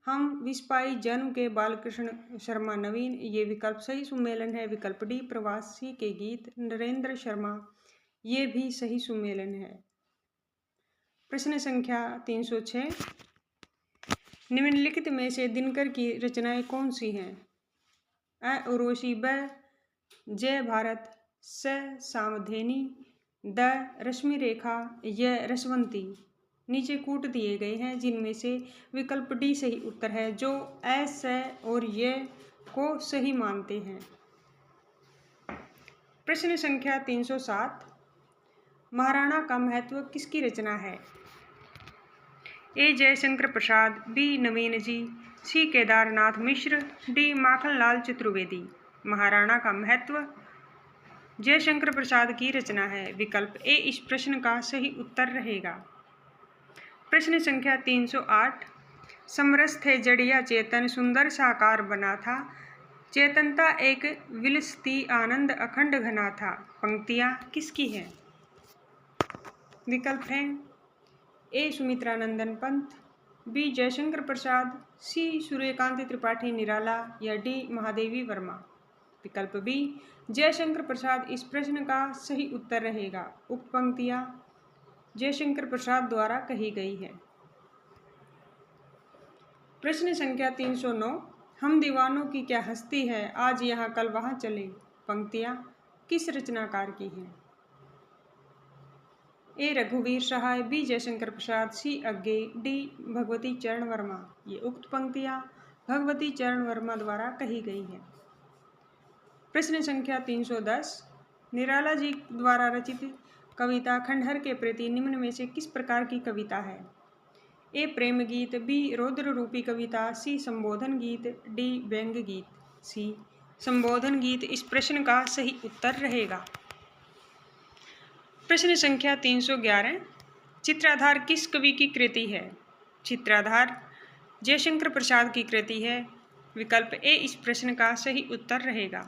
हम विस्पाई जन्म के बालकृष्ण शर्मा नवीन, ये विकल्प सही सुमेलन है। विकल्प डी, प्रवासी के गीत नरेंद्र शर्मा, ये भी सही सुमेलन है। प्रश्न संख्या 306, निम्नलिखित में से दिनकर की रचनाएं कौन सी हैं। अ, उर्वशी, ब, जय भारत, स, सामधेनी, द, रश्मि रेखा, य, रसवंती। नीचे कूट दिए गए हैं जिनमें से विकल्प डी सही उत्तर है, जो अ, स और य को सही मानते हैं। प्रश्न संख्या 307, महाराणा का महत्व किसकी रचना है। ए, जयशंकर प्रसाद, बी, नवीन जी, सी, केदारनाथ मिश्र, डी, माखनलाल चतुर्वेदी। महाराणा का महत्व जयशंकर प्रसाद की रचना है। विकल्प ए इस प्रश्न का सही उत्तर रहेगा। प्रश्न संख्या 308, समरस थे जड़िया चेतन, सुंदर साकार बना था, चेतनता एक विलसती आनंद अखंड घना था, पंक्तियां किसकी हैं। विकल्प हैं ए, सुमित्रानंदन पंत, बी, जयशंकर प्रसाद, सी, सूर्यकांत त्रिपाठी निराला या डी, महादेवी वर्मा। विकल्प बी, जयशंकर प्रसाद इस प्रश्न का सही उत्तर रहेगा। उक्त पंक्तियां जयशंकर प्रसाद द्वारा कही गई है। प्रश्न संख्या 309, हम दीवानों की क्या हस्ती है, आज यहाँ कल वहाँ चले। पंक्तियाँ किस रचनाकार की हैं? ए रघुवीर सहाय, बी जयशंकर प्रसाद, सी अज्ञे, डी भगवती चरण वर्मा। ये उक्त पंक्तियाँ भगवती चरण वर्मा द्वारा कही गई हैं। प्रश्न संख्या 310, निराला जी द्वारा रचित कविता खंडहर के प्रति निम्न में से किस प्रकार की कविता है? ए प्रेम गीत, बी रौद्र रूपी कविता, सी संबोधन गीत, डी व्यंग गीत। सी संबोधन गीत इस प्रश्न का सही उत्तर रहेगा। प्रश्न संख्या 311, चित्राधार किस कवि की कृति है? चित्राधार जयशंकर प्रसाद की कृति है। विकल्प ए इस प्रश्न का सही उत्तर रहेगा।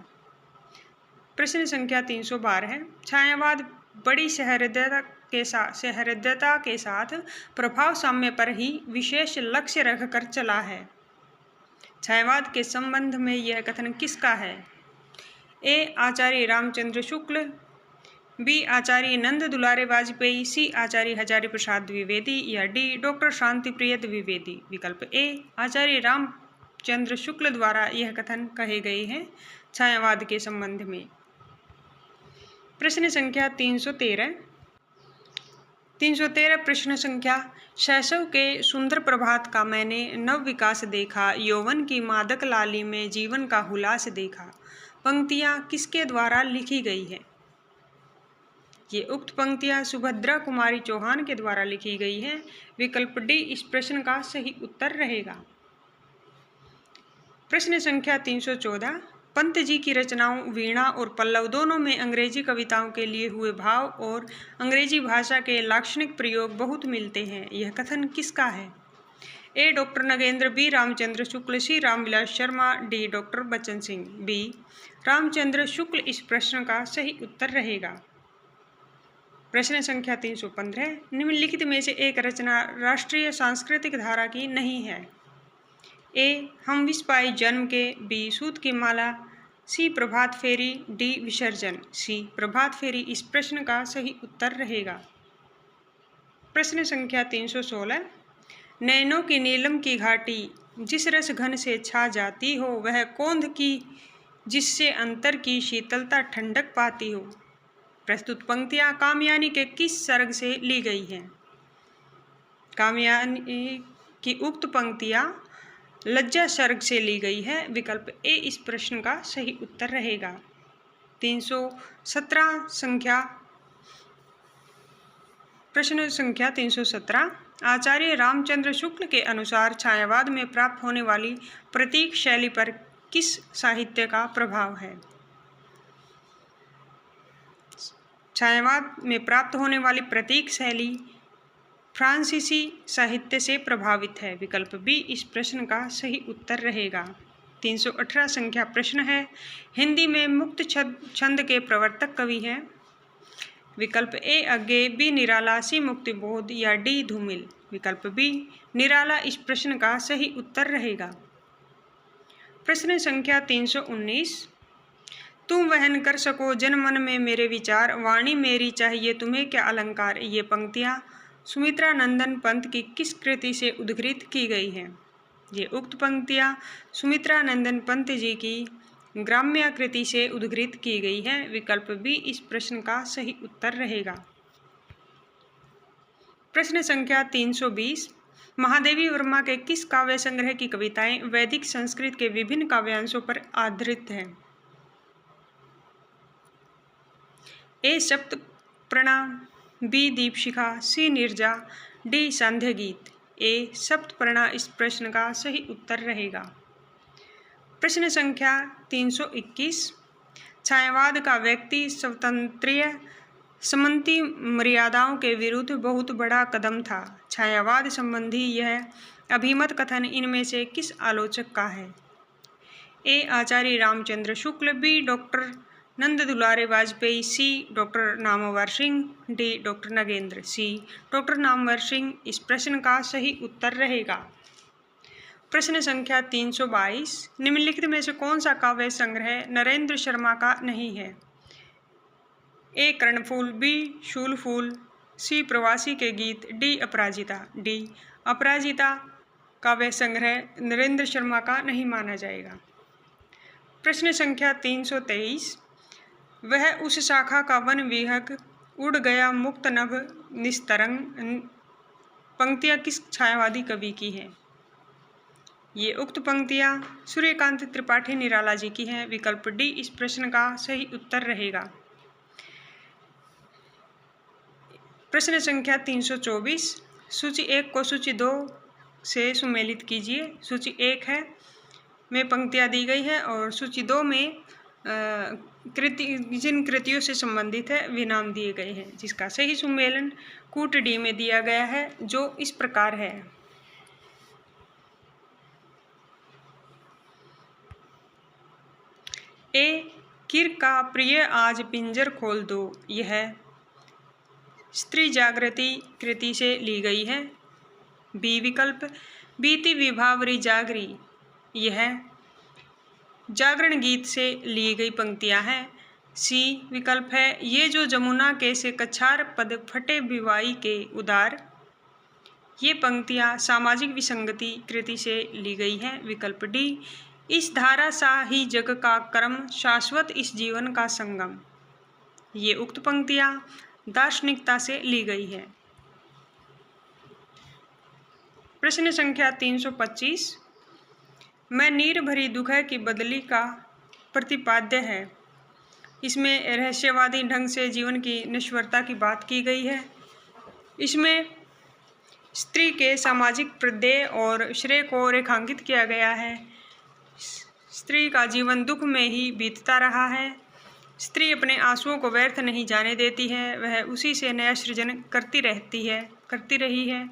प्रश्न संख्या 312, छायावाद बड़ी सहृदयता के साथ प्रभाव साम्य पर ही विशेष लक्ष्य रखकर चला है। छायावाद के संबंध में यह कथन किसका है? ए आचार्य रामचंद्र शुक्ल, बी आचार्य नंद दुलारे वाजपेयी, सी आचार्य हजारी प्रसाद द्विवेदी, या डी डॉक्टर शांति प्रिय द्विवेदी। विकल्प ए आचार्य रामचंद्र शुक्ल द्वारा यह कथन कहे गए हैं छायावाद के संबंध में। प्रश्न संख्या 313, प्रश्न संख्या, शैशव के सुंदर प्रभात का मैंने नव विकास देखा, यौवन की मादक लाली में जीवन का हुलास देखा। पंक्तियाँ किसके द्वारा लिखी गई है? ये उक्त पंक्तियाँ सुभद्रा कुमारी चौहान के द्वारा लिखी गई हैं। विकल्प डी इस प्रश्न का सही उत्तर रहेगा। प्रश्न संख्या 314, पंत जी की रचनाओं वीणा और पल्लव दोनों में अंग्रेजी कविताओं के लिए हुए भाव और अंग्रेजी भाषा के लाक्षणिक प्रयोग बहुत मिलते हैं। यह कथन किसका है? A doctor Nagendra, B Ramchandra Shukla, C Ramvilas Sharma, D doctor Bachchan Singh. B Ramchandra Shukla इस प्रश्न का सही उत्तर रहेगा। प्रश्न संख्या 315, निम्नलिखित में से एक रचना राष्ट्रीय सांस्कृतिक धारा की नहीं है। ए हम विष पाए जन्म के, बी सूत की माला, सी प्रभात फेरी, डी विसर्जन। सी प्रभात फेरी इस प्रश्न का सही उत्तर रहेगा। प्रश्न संख्या 316, नैनों की नीलम की घाटी, जिस रस घन से छा जाती हो, वह कौंध की जिससे अंतर की शीतलता ठंडक पाती हो। प्रस्तुत पंक्तियाँ कामयानी के किस सर्ग से ली गई हैं? कामयानी की उक्त पंक्तियाँ लज्जा सर्ग से ली गई है। विकल्प ए इस प्रश्न का सही उत्तर रहेगा। 317 संख्या, प्रश्न संख्या 317, आचार्य रामचंद्र शुक्ल के अनुसार छायावाद में प्राप्त होने वाली प्रतीक शैली पर किस साहित्य का प्रभाव है? छायावाद में प्राप्त होने वाली प्रतीक शैली फ्रांसीसी साहित्य से प्रभावित है। विकल्प बी इस प्रश्न का सही उत्तर रहेगा। 318 संख्या प्रश्न है, हिंदी में मुक्त छंद के प्रवर्तक कवि हैं। विकल्प ए अज्ञे, बी निराला, सी मुक्तिबोध, या डी धूमिल। विकल्प बी निराला इस प्रश्न का सही उत्तर रहेगा। प्रश्न संख्या 319, तुम वहन कर सको जन मन में मेरे विचार, वाणी मेरी चाहिए तुम्हें क्या अलंकार। ये पंक्तियाँ सुमित्रा नंदन पंत की किस कृति से उद्धृत की गई हैं? ये उक्त पंक्तियाँ सुमित्रा नंदन पंत जी की ग्राम्य कृति से उद्धृत की गई हैं। विकल्प बी इस प्रश्न का सही उत्तर रहेगा। प्रश्न संख्या 320, महादेवी वर्मा के किस काव्य संग्रह की कविताएं वैदिक संस्कृत के विभिन्न काव्यांशों पर आधारित हैं? ए सप्तप्रणा, बी दीपशिखा, सी निर्जा, डी सांध्य गीत। ए सप्तप्रणा इस प्रश्न का सही उत्तर रहेगा। प्रश्न संख्या 321, छायावाद का व्यक्ति स्वतंत्रीय समंती मर्यादाओं के विरुद्ध बहुत बड़ा कदम था। छायावाद संबंधी यह अभिमत कथन इनमें से किस आलोचक का है? A Acharya Ramchandra Shukla, B doctor Nand Dulare Vajpeyi, C doctor Namvar Singh, D doctor Nagendra. C doctor Namvar Singh इस प्रश्न का सही उत्तर रहेगा। प्रश्न संख्या 322, निम्नलिखित में से कौन सा काव्य संग्रह नरेंद्र शर्मा का नहीं है? ए कर्णफूल, बी शूलफूल, सी प्रवासी के गीत, डी अपराजिता। डी अपराजिता काव्य संग्रह नरेंद्र शर्मा का नहीं माना जाएगा। प्रश्न संख्या 323, वह उस शाखा का वन विहग उड़ गया मुक्त नभ निस्तरंग पंक्तियां किस छायावादी कवि की हैं? ये उक्त पंक्तियां सूर्यकांत त्रिपाठी निराला जी की हैं। विकल्प डी इस प्रश्न का सही उत्तर रहेगा। प्रश्न संख्या 324, सूची 1 को सूची 2 से सुमेलित कीजिए। सूची 1 है में पंक्तियां दी गई है और सूची 2 में जिन कृतियों से संबंधित है वे नाम दिए गए हैं, जिसका सही सुमेलन कूट डी में दिया गया है, जो इस प्रकार है। ए, किर का प्रिय आज पिंजर खोल दो, यह स्त्री जागृति कृति से ली गई है। बी विकल्प, बीती विभावरी जागरी, यह जागरण गीत से ली गई पंक्तियां हैं। सी विकल्प है, ये जो जमुना के से कछार पद फटे बिवाई के उदार, ये पंक्तियां सामाजिक विसंगति कृति से ली गई हैं। विकल्प डी, इस धारा सा ही जग का कर्म शाश्वत इस जीवन का संगम, ये उक्त पंक्तियां दार्शनिकता से ली गई है। प्रश्न संख्या 325, मैं नीर भरी दुख की बदली का प्रतिपाद्य है। इसमें रहस्यवादी ढंग से जीवन की नश्वरता की बात की गई है। इसमें स्त्री के सामाजिक प्रत्यय और श्रेय को रेखांकित किया गया है। स्त्री का जीवन दुख में ही बीतता रहा है। स्त्री अपने आंसुओं को व्यर्थ नहीं जाने देती है, वह उसी से नया सृजन करती रही है।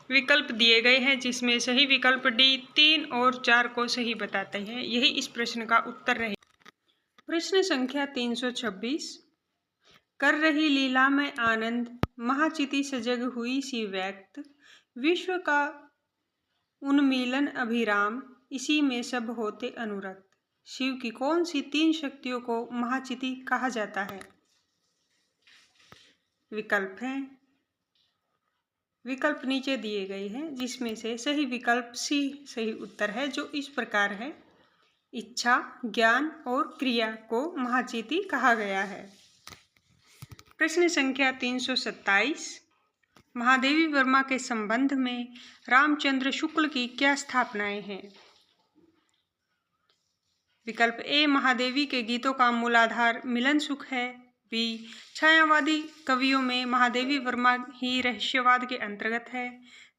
विकल्प दिए गए हैं, जिसमें सही विकल्प डी 3 और 4 को सही बताते हैं। यही इस प्रश्न का उत्तर रहे। प्रश्न संख्या 326, कर रही लीला में आनंद महाचिति सजग हुई सी व्यक्त, विश्व का उन्मीलन अभिराम इसी में सब होते अनुरक्त, शिव की कौन सी 3 शक्तियों को महाचिति कहा जाता है? विकल्प हैं, विकल्प नीचे दिए गए हैं, जिसमें से सही विकल्प सी सही उत्तर है, जो इस प्रकार है। इच्छा, ज्ञान और क्रिया को महाचिति कहा गया है। प्रश्न संख्या 327, महादेवी वर्मा के संबंध में रामचंद्र शुक्ल की क्या स्थापनाएं हैं? विकल्प ए, महादेवी के गीतों का मूलाधार मिलन सुख है। बी, छायावादी कवियों में महादेवी वर्मा ही रहस्यवाद के अंतर्गत है।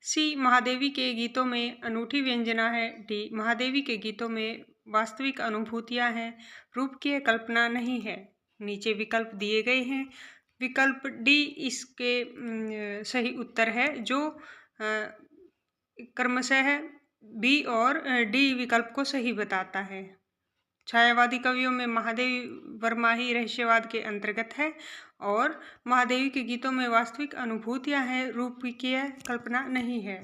सी, महादेवी के गीतों में अनूठी व्यंजना है। डी, महादेवी के गीतों में वास्तविक अनुभूतियां हैं, रूप की कल्पना नहीं है। नीचे विकल्प दिए गए हैं। विकल्प डी इसके सही उत्तर है, जो क्रमशः बी और डी विकल्प को सही बताता है। छायावादी कवियों में महादेवी वर्मा ही रहस्यवाद के अंतर्गत है और महादेवी के गीतों में वास्तविक अनुभूतियां हैं, रूप की कल्पना नहीं है।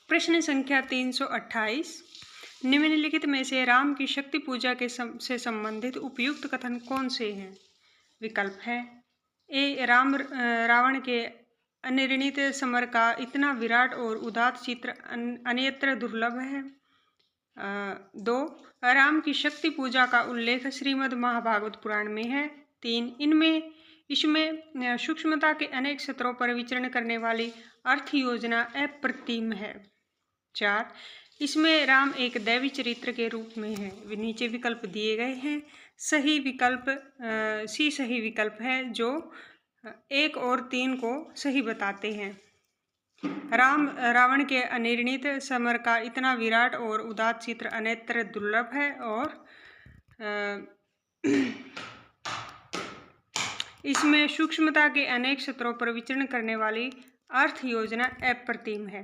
प्रश्न संख्या 328, निम्नलिखित में से राम की शक्ति पूजा से संबंधित उपयुक्त कथन कौन से हैं? विकल्प है, ए, रावण के अनिर्णित समर का इतना विराट और उदात्त चित्र अन्यत्र दुर्लभ है। 2, राम की शक्ति पूजा का उल्लेख श्रीमद् महाभागवत पुराण में है। 3, इसमें सूक्ष्मता के अनेक स्तरों पर विचरण करने वाली अर्थ योजना अप्रतिम है। 4, इसमें राम एक दैवी चरित्र के रूप में है। नीचे विकल्प दिए गए हैं। सही विकल्प सी सही विकल्प है, जो 1 और 3 को सही बताते हैं। रावण के अनिर्णित समर का इतना विराट और उदात्त चित्र अन्यत्र दुर्लभ है और इसमें सूक्ष्मता के अनेक स्तरों पर विचरण करने वाली अर्थ योजना अप्रतिम है।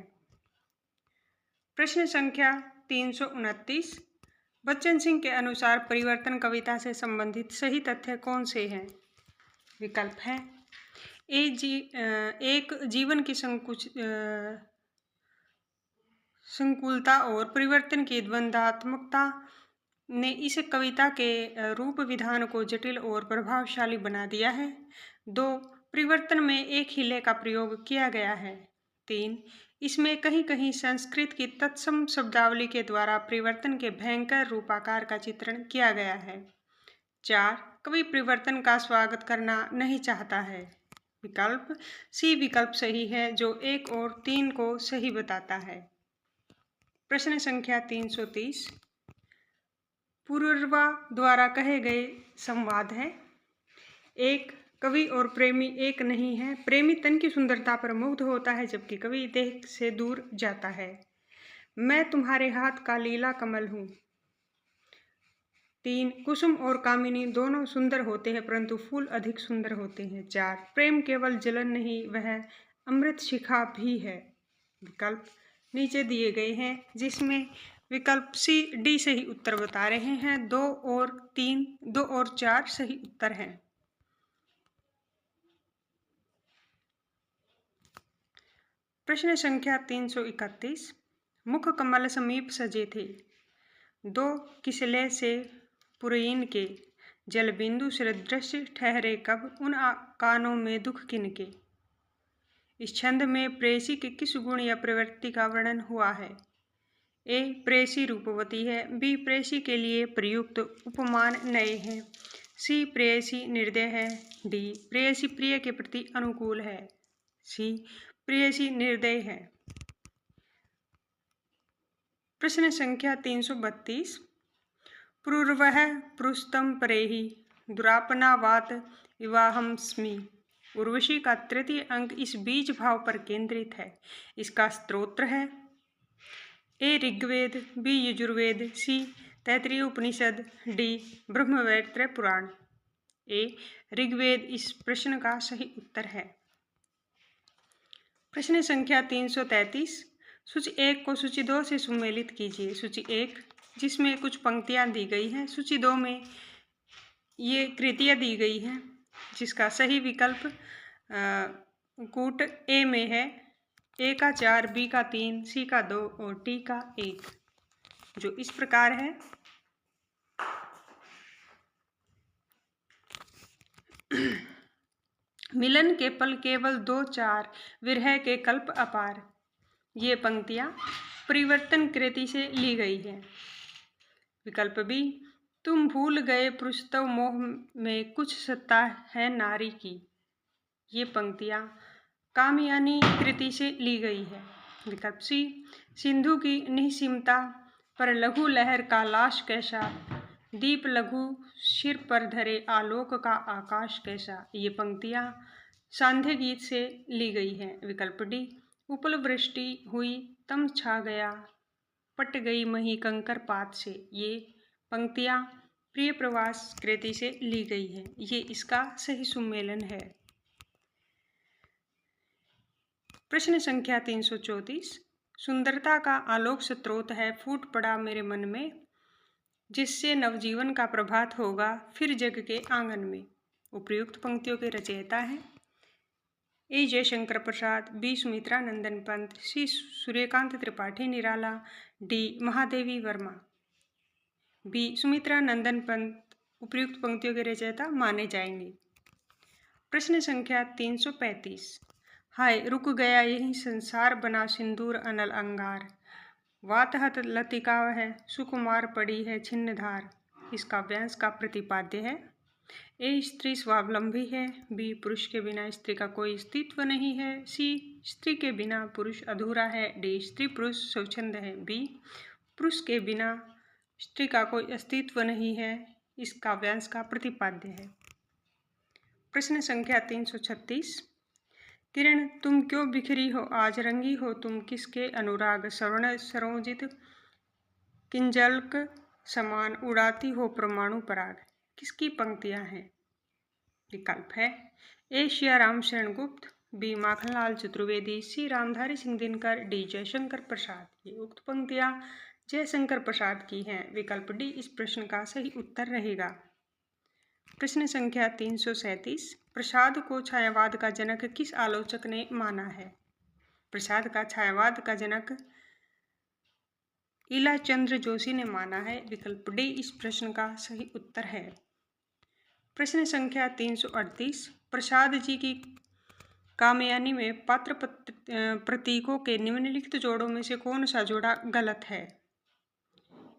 प्रश्न संख्या 329, बच्चन सिंह के अनुसार परिवर्तन कविता से संबंधित सही तथ्य कौन से हैं? विकल्प है, एक, जीवन की संकुलता और परिवर्तन की द्वंद्वात्मकता ने इस कविता के रूप विधान को जटिल और प्रभावशाली बना दिया है। 2, परिवर्तन में एक हिले का प्रयोग किया गया है। 3, इसमें कहीं कहीं संस्कृत की तत्सम शब्दावली के द्वारा परिवर्तन के भयंकर रूपाकार का चित्रण किया गया है। 4. कवि परिवर्तन का स्वागत करना नहीं चाहता है। विकल्प सी विकल्प सही है, जो 1 और 3 को सही बताता है। प्रश्न संख्या 330 पुरुरवा द्वारा कहे गए संवाद है। 1. कवि और प्रेमी एक नहीं है। प्रेमी तन की सुंदरता पर मुग्ध होता है, जबकि कवि देह से दूर जाता है। मैं तुम्हारे हाथ का लीला कमल हूँ। 3. कुसुम और कामिनी दोनों सुंदर होते हैं, परंतु फूल अधिक सुंदर होते हैं। 4. प्रेम केवल जलन नहीं, वह अमृत शिखा भी है। विकल्प नीचे दिए गए हैं, जिसमें विकल्प सी डी सही उत्तर बता रहे हैं। 2 और 4 सही उत्तर हैं। प्रश्न संख्या 331 मुख कमल समीप सजे थे, 2 किसले से पुरैन के, जल बिंदु सदृश ठहरे कब, उन कानों में दुख किनके। इस छंद में प्रेयसी के किस गुण या प्रवृत्ति का वर्णन हुआ है। ए. प्रेयसी रूपवती है। बी. प्रेयसी के लिए प्रयुक्त उपमान नए हैं। सी. प्रेयसी निर्दय है। डी. प्रेयसी प्रिय के प्रति अनुकूल है। सी. प्रेयसी निर्दय है। प्रश्न संख्या 332 पुरुर्वः पुरुषतम परेहि दुरापनावात विवाहमस्मि। उर्वशी का तृतीय अंक इस बीज भाव पर केंद्रित है। इसका स्तोत्र है। ए. ऋग्वेद, बी. यजुर्वेद, सी. तैत्तिरीय उपनिषद, डी. ब्रह्मवैवर्त पुराण। ए. ऋग्वेद इस प्रश्न का सही उत्तर है। प्रश्न संख्या 333 सूची 1 को सूची 2 से सुमेलित कीजिए। सूची 1 जिसमें कुछ पंक्तियां दी गई हैं, सूची 2 में ये कृतियां दी गई हैं, जिसका सही विकल्प कूट ए में है। ए का 4, बी का 3, सी का 2 और डी का 1, जो इस प्रकार है। मिलन के पल केवल 2-4, विरह के कल्प अपार। ये पंक्तियां परिवर्तन कृति से ली गई है। विकल्प बी तुम भूल गए पुरुषत्व मोह में कुछ सत्ता है नारी की। ये पंक्तियां कामयानी कृति से ली गई है। विकल्प सी सिंधु की निःसीमता पर लघु लहर का लाश कैसा, दीप लघु सिर पर धरे आलोक का आकाश कैसा। ये पंक्तियां सांध्य गीत से ली गई हैं। विकल्प डी उपल वृष्टि हुई तम छा गया, पट गई मही कंकर पात से। ये पंक्तियां प्रिय प्रवास कृति से ली गई है। ये इसका सही सुमेलन है। प्रश्न संख्या 334 सुंदरता का आलोक स्रोत है फूट पड़ा मेरे मन में, जिससे नवजीवन का प्रभात होगा फिर जग के आंगन में। उपयुक्त पंक्तियों के रचयिता हैं ए. जयशंकर प्रसाद, बी. सुमित्रा नंदन पंत, सी. सूर्यकांत त्रिपाठी निराला, डी. महादेवी वर्मा। बी. सुमित्रा नंदन पंत उपयुक्त पंक्तियों के रचयिता माने जाएंगे। प्रश्न संख्या 335 हाय रुक गया यही संसार बना सिंदूर अनल अंगार, वातहत लतिका है सुकुमार पड़ी है छिन्न धार। इसका व्यांस का प्रतिपाद्य है। ए. स्त्री स्वावलंबी है, बी. पुरुष के बिना स्त्री का कोई अस्तित्व नहीं है, सी. स्त्री के बिना पुरुष अधूरा है, डी. स्त्री पुरुष स्वच्छंद है, बी. पुरुष के बिना स्त्री का कोई अस्तित्व नहीं है। इसका व्यांस का प्रतिपाद्य है। प्रश्न संख्या 336 किरण तुम क्यों बिखरी हो आज रंगी हो तुम किसके अनुराग, स्वर्ण सरोजित किंजल्क समान उड़ाती हो परमाणु पराग। किसकी पंक्तियां हैं। विकल्प है ए. श्याराम शरण गुप्त, बी. माखनलाल चतुर्वेदी, सी. रामधारी सिंह दिनकर, डी. जयशंकर प्रसाद। ये उक्त पंक्तियां जयशंकर प्रसाद की हैं। विकल्प डी इस प्रश्न का सही उत्तर रहेगा। प्रश्न संख्या 337 प्रसाद को छायावाद का जनक किस आलोचक ने माना है। प्रसाद का छायावाद का जनक इलाचंद्र जोशी ने माना है। विकल्प डी इस प्रश्न का सही उत्तर है। प्रश्न संख्या 338 प्रसाद जी की कामयानी में पात्र प्रतीकों के निम्नलिखित जोड़ों में से कौन सा जोड़ा गलत है?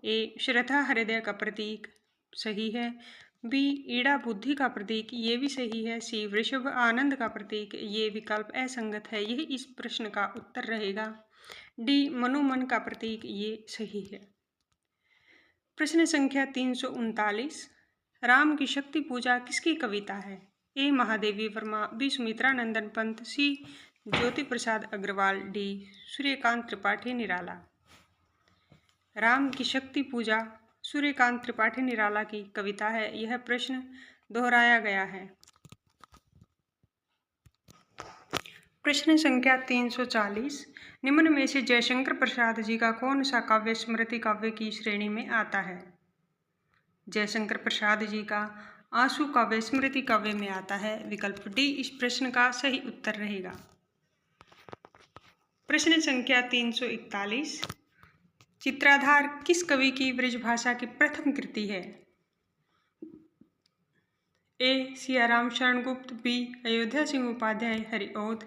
ए श्रद्धा हृदय का प्रतीक, सही है। बी ईड़ा बुद्धि का प्रतीक, ये भी सही है। सी वृषभ आनंद का प्रतीक, ये विकल्प असंगत है, यही इस प्रश्न का उत्तर रहेगा। डी मनोमन का प्रतीक, ये सही है। प्रश्न संख्या 339, राम की शक्ति पूजा किसकी कविता है? ए महादेवी वर्मा, बी सुमित्रा नंदन पंत, सी ज्योति प्रसाद अग्रवाल, डी सूर्यकांत त्रिपाठी निराला। राम की शक्ति पूजा सूर्यकांत त्रिपाठी निराला की कविता है। यह प्रश्न दोहराया गया है। प्रश्न संख्या 340, निम्न में से जयशंकर प्रसाद जी का कौन सा काव्य स्मृति काव्य की श्रेणी में आता है? जयशंकर प्रसाद जी का आंसू काव्य स्मृति काव्य में आता है। विकल्प डी इस प्रश्न का सही उत्तर रहेगा। प्रश्न संख्या 341, चित्राधार किस कवि की ब्रजभाषा की प्रथम कृति है? ए सियाराम शरण गुप्त, बी अयोध्या सिंह उपाध्याय हरिऔध,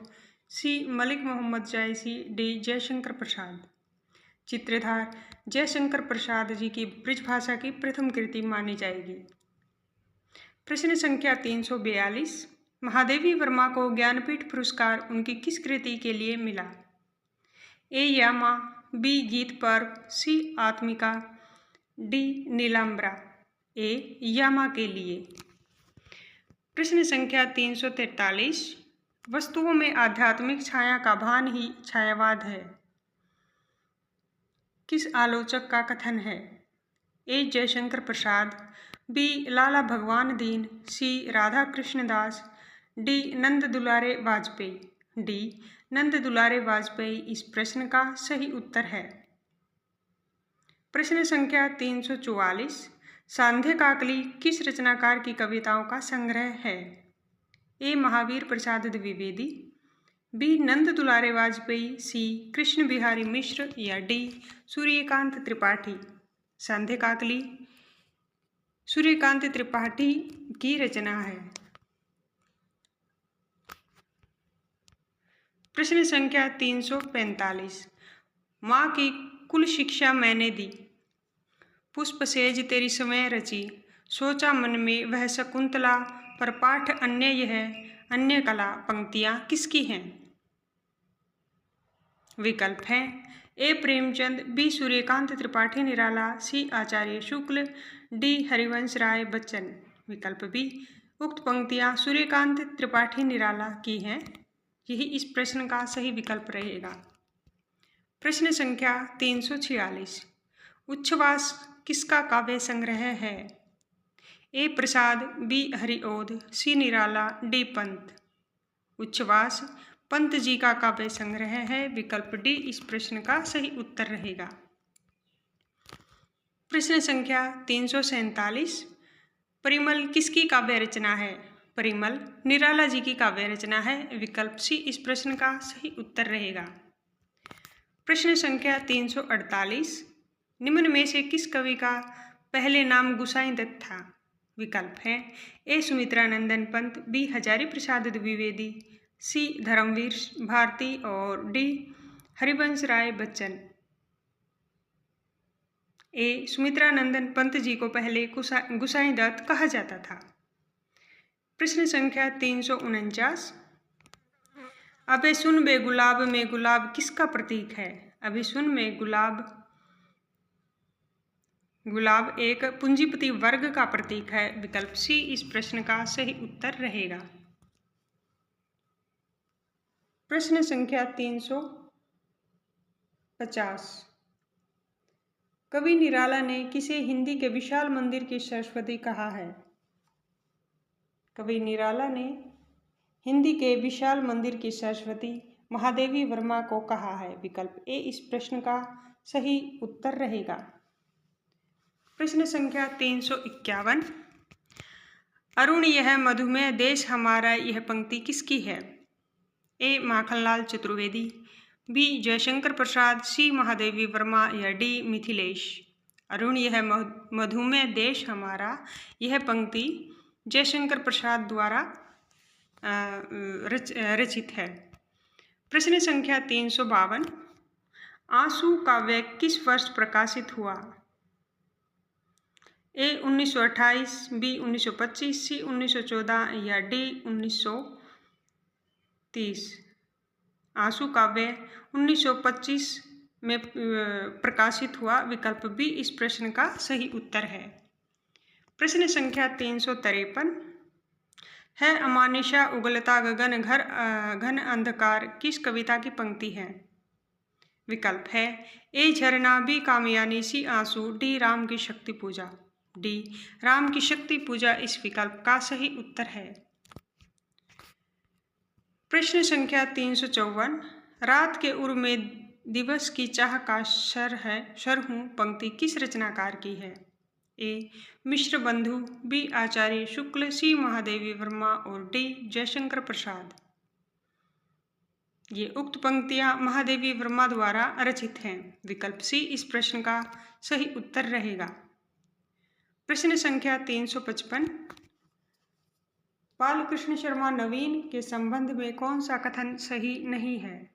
सी मलिक मोहम्मद जायसी, डी जयशंकर प्रसाद। चित्रधार जयशंकर प्रसाद जी की ब्रजभाषा की प्रथम कृति मानी जाएगी। प्रश्न संख्या 342, महादेवी वर्मा को ज्ञानपीठ पुरस्कार उनकी किस कृति के लिए मिला? ए यामा, बी गीत पर्व, सी आत्मिका, डी नीलाम्बरा। ए यामा के लिए। प्रश्न संख्या 343, वस्तुओं में आध्यात्मिक छाया का भान ही छायावाद है, किस आलोचक का कथन है? ए जयशंकर प्रसाद, बी लाला भगवान दीन, सी राधा कृष्ण दास, डी नंद दुलारे वाजपेयी। डी नंद दुलारे वाजपेयी इस प्रश्न का सही उत्तर है। प्रश्न संख्या 344, सांध्य काकली किस रचनाकार की कविताओं का संग्रह है? ए महावीर प्रसाद द्विवेदी, बी नंद दुलारे वाजपेयी, सी कृष्ण बिहारी मिश्र, या डी सूर्यकांत त्रिपाठी। सांध्य काकली सूर्यकांत त्रिपाठी की रचना है। प्रश्न संख्या 345, माँ की कुल शिक्षा मैंने दी, पुष्प सेज तेरी समय रची, सोचा मन में वह शकुंतला, पर पाठ अन्य है अन्य कला, पंक्तियां किसकी हैं? विकल्प हैं ए प्रेमचंद, बी सूर्यकांत त्रिपाठी निराला, सी आचार्य शुक्ल, डी हरिवंश राय बच्चन। विकल्प बी उक्त पंक्तियां सूर्यकांत त्रिपाठी निराला की हैं, यही इस प्रश्न का सही विकल्प रहेगा। प्रश्न संख्या 346, उच्छ्वास किसका काव्य संग्रह है? ए प्रसाद, बी हरिऔध, सी निराला, डी पंत। उच्छ्वास पंत जी का काव्य संग्रह है। विकल्प डी इस प्रश्न का सही उत्तर रहेगा। प्रश्न संख्या 347, परिमल किसकी काव्य रचना है? परिमल निराला जी की काव्य रचना है। विकल्प सी इस प्रश्न का सही उत्तर रहेगा। प्रश्न संख्या 348, निम्न में से किस कवि का पहले नाम गुसाई दत्त था? विकल्प हैं ए सुमित्रा नंदन पंत, बी हजारी प्रसाद द्विवेदी, सी धर्मवीर भारती और डी हरिवंश राय बच्चन। ए सुमित्रा नंदन पंत जी को पहले गुसाई दत्त कहा जाता था। प्रश्न संख्या 349, अबे सुन बे गुलाब में गुलाब किसका प्रतीक है? अबे सुन में गुलाब एक पूंजीपति वर्ग का प्रतीक है। विकल्प सी इस प्रश्न का सही उत्तर रहेगा। प्रश्न संख्या 350, कवि निराला ने किसे हिंदी के विशाल मंदिर की सरस्वती कहा है? कवि निराला ने हिंदी के विशाल मंदिर की सरस्वती महादेवी वर्मा को कहा है। विकल्प ए इस प्रश्न का सही उत्तर रहेगा। प्रश्न संख्या 351, अरुण यह मधुमेह देश हमारा, यह पंक्ति किसकी है? ए माखनलाल चतुर्वेदी, बी जयशंकर प्रसाद, सी महादेवी वर्मा, या डी मिथिलेश। अरुण यह मधुमेह देश हमारा, यह पंक्ति जयशंकर प्रसाद द्वारा रचित है। प्रश्न संख्या 352, आंसू काव्य किस वर्ष प्रकाशित हुआ? ए 1928, बी 1925, सी 1914 या डी 1930। आंसू काव्य 1925 में प्रकाशित हुआ। विकल्प बी इस प्रश्न का सही उत्तर है। प्रश्न संख्या 353, है अमानिशा उगलता गगन घर घन अंधकार किस कविता की पंक्ति है? विकल्प है ए झरना, बी कामयानी, सी आंसू, डी राम की शक्ति पूजा। डी राम की शक्ति पूजा इस विकल्प का सही उत्तर है। प्रश्न संख्या 354, रात के उर में दिवस की चाह का शर हूँ पंक्ति किस रचनाकार की है? ए मिश्र बंधु, बी आचार्य शुक्ल, सी महादेवी वर्मा और डी जयशंकर प्रसाद। ये उक्त पंक्तियां महादेवी वर्मा द्वारा रचित हैं। विकल्प सी इस प्रश्न का सही उत्तर रहेगा। प्रश्न संख्या 355, बालकृष्ण शर्मा नवीन के संबंध में कौन सा कथन सही नहीं है?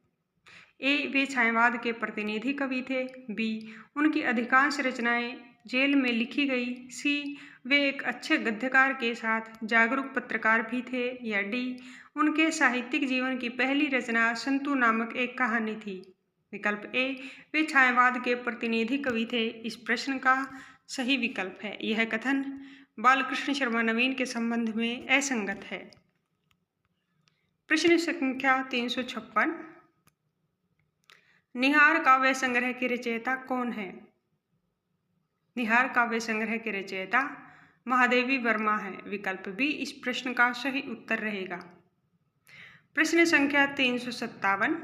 ए वे छायावाद के प्रतिनिधि कवि थे, बी उनकी अधिकांश रचनाएं जेल में लिखी गई, सी वे एक अच्छे गद्यकार के साथ जागरूक पत्रकार भी थे, या डी उनके साहित्यिक जीवन की पहली रचना संतु नामक एक कहानी थी। विकल्प ए वे छायावाद के प्रतिनिधि कवि थे इस प्रश्न का सही विकल्प है। यह कथन बालकृष्ण शर्मा नवीन के संबंध में असंगत है। प्रश्न संख्या 356, निहार काव्य संग्रह के रचयिता कौन है? निहार काव्य संग्रह के रचयिता महादेवी वर्मा है। विकल्प बी इस प्रश्न का सही उत्तर रहेगा। प्रश्न संख्या 357,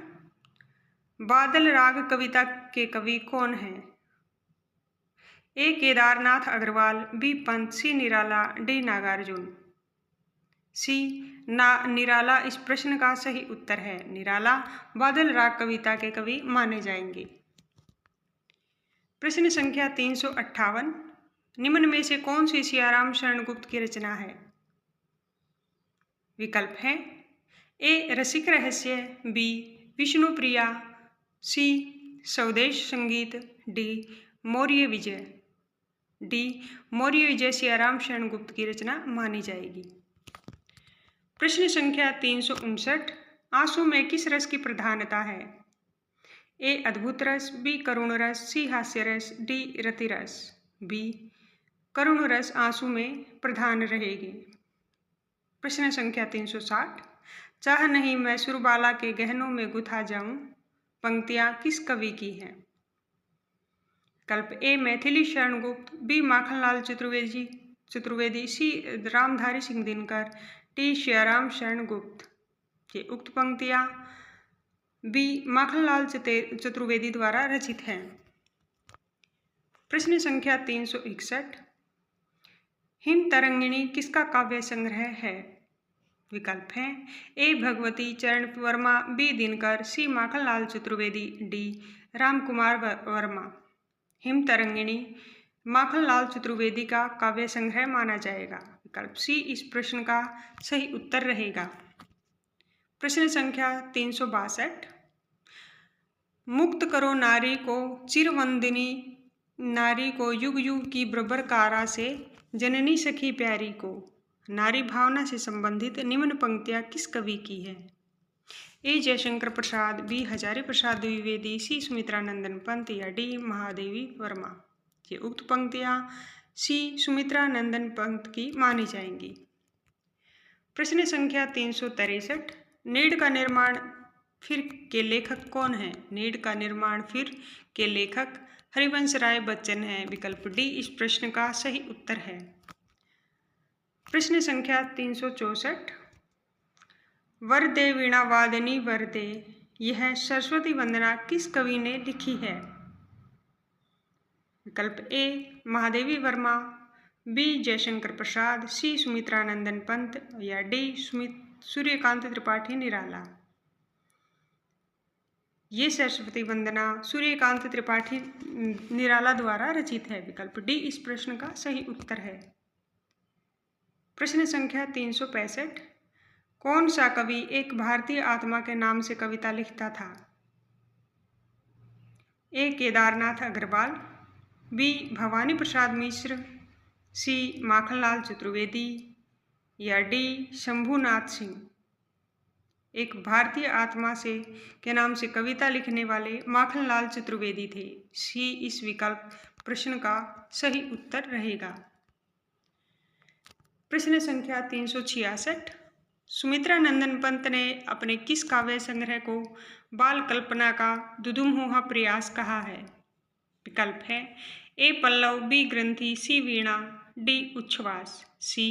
बादल राग कविता के कवि कौन हैं? ए केदारनाथ अग्रवाल, बी पंत, सी निराला, डी नागार्जुन। सी निराला इस प्रश्न का सही उत्तर है। निराला बादल राग कविता के कवि माने जाएंगे। प्रश्न संख्या 358, निम्न में से कौन सी सियाराम शरण गुप्त की रचना है? विकल्प है ए रसिक रहस्य, बी विष्णु प्रिया, सी स्वदेश संगीत, डी मौर्य विजय। डी मौर्य विजय सियाराम शरण गुप्त की रचना मानी जाएगी। प्रश्न संख्या 359, आंसू में किस रस की प्रधानता है? ए अद्भुत रस, बी करुण रस, सी हास्य रस, डी रति रस। बी करुण रस आंसू में प्रधान रहेगी। प्रश्न संख्या 360, चाह नहीं मैं सुरबाला के गहनों में गुथा जाऊं पंक्तियां किस कवि की हैं? विकल्प ए मैथिली शरण गुप्त, बी माखनलाल चतुर्वेदी, सी रामधारी सिंह दिनकर, डी सियाराम शरण गुप्त। ये उक्त पंक्तियां बी माखनलाल चतुर्वेदी द्वारा रचित हैं। प्रश्न संख्या 361, हिम तरंगिणी किसका काव्य संग्रह है? विकल्प हैं ए भगवती चरण वर्मा, बी दिनकर, सी माखनलाल चतुर्वेदी, डी रामकुमार वर्मा। हिम तरंगिणी माखनलाल चतुर्वेदी का काव्य संग्रह माना जाएगा। विकल्प सी इस प्रश्न का सही उत्तर रहेगा। प्रश्न संख्या 362, मुक्त करो नारी को चिरवंदिनी नारी को, युग युग की बरबर कारा से जननी सखी प्यारी को। नारी भावना से संबंधित निम्न पंक्तियां किस कवि की है? ए जयशंकर प्रसाद, बी हजारी प्रसाद द्विवेदी, सी सुमित्रा नंदन पंत, या डी महादेवी वर्मा। ये उक्त पंक्तियां सी सुमित्रा नंदन पंत की मानी जाएंगी। प्रश्न संख्या 363, नीड का निर्माण फिर के लेखक कौन है? नीड का निर्माण फिर के लेखक हरिवंश राय बच्चन है। विकल्प डी इस प्रश्न का सही उत्तर है। प्रश्न संख्या 364, वरदे वीणा वादनी वरदे, यह सरस्वती वंदना किस कवि ने लिखी है? विकल्प ए महादेवी वर्मा, बी जयशंकर प्रसाद, सी सुमित्रा नंदन पंत, या डी सूर्यकांत त्रिपाठी निराला। ये सरस्वती वंदना सूर्यकांत त्रिपाठी निराला द्वारा रचित है। विकल्प डी इस प्रश्न का सही उत्तर है। प्रश्न संख्या 365, कौन सा कवि एक भारतीय आत्मा के नाम से कविता लिखता था? ए. केदारनाथ अग्रवाल, बी. भवानी प्रसाद मिश्र, सी. माखनलाल चतुर्वेदी या डी. शंभुनाथ सिंह। एक भारतीय आत्मा से के नाम से कविता लिखने वाले माखनलाल चतुर्वेदी थे। सी इस विकल्प प्रश्न का सही उत्तर रहेगा। प्रश्न संख्या 366। सुमित्रा नंदन पंत ने अपने किस काव्य संग्रह को बाल कल्पना का दुधुमहुआ प्रयास कहा है? विकल्प है ए. पल्लव, बी. ग्रंथि, सी. वीणा, डी. उच्छ्वास। सी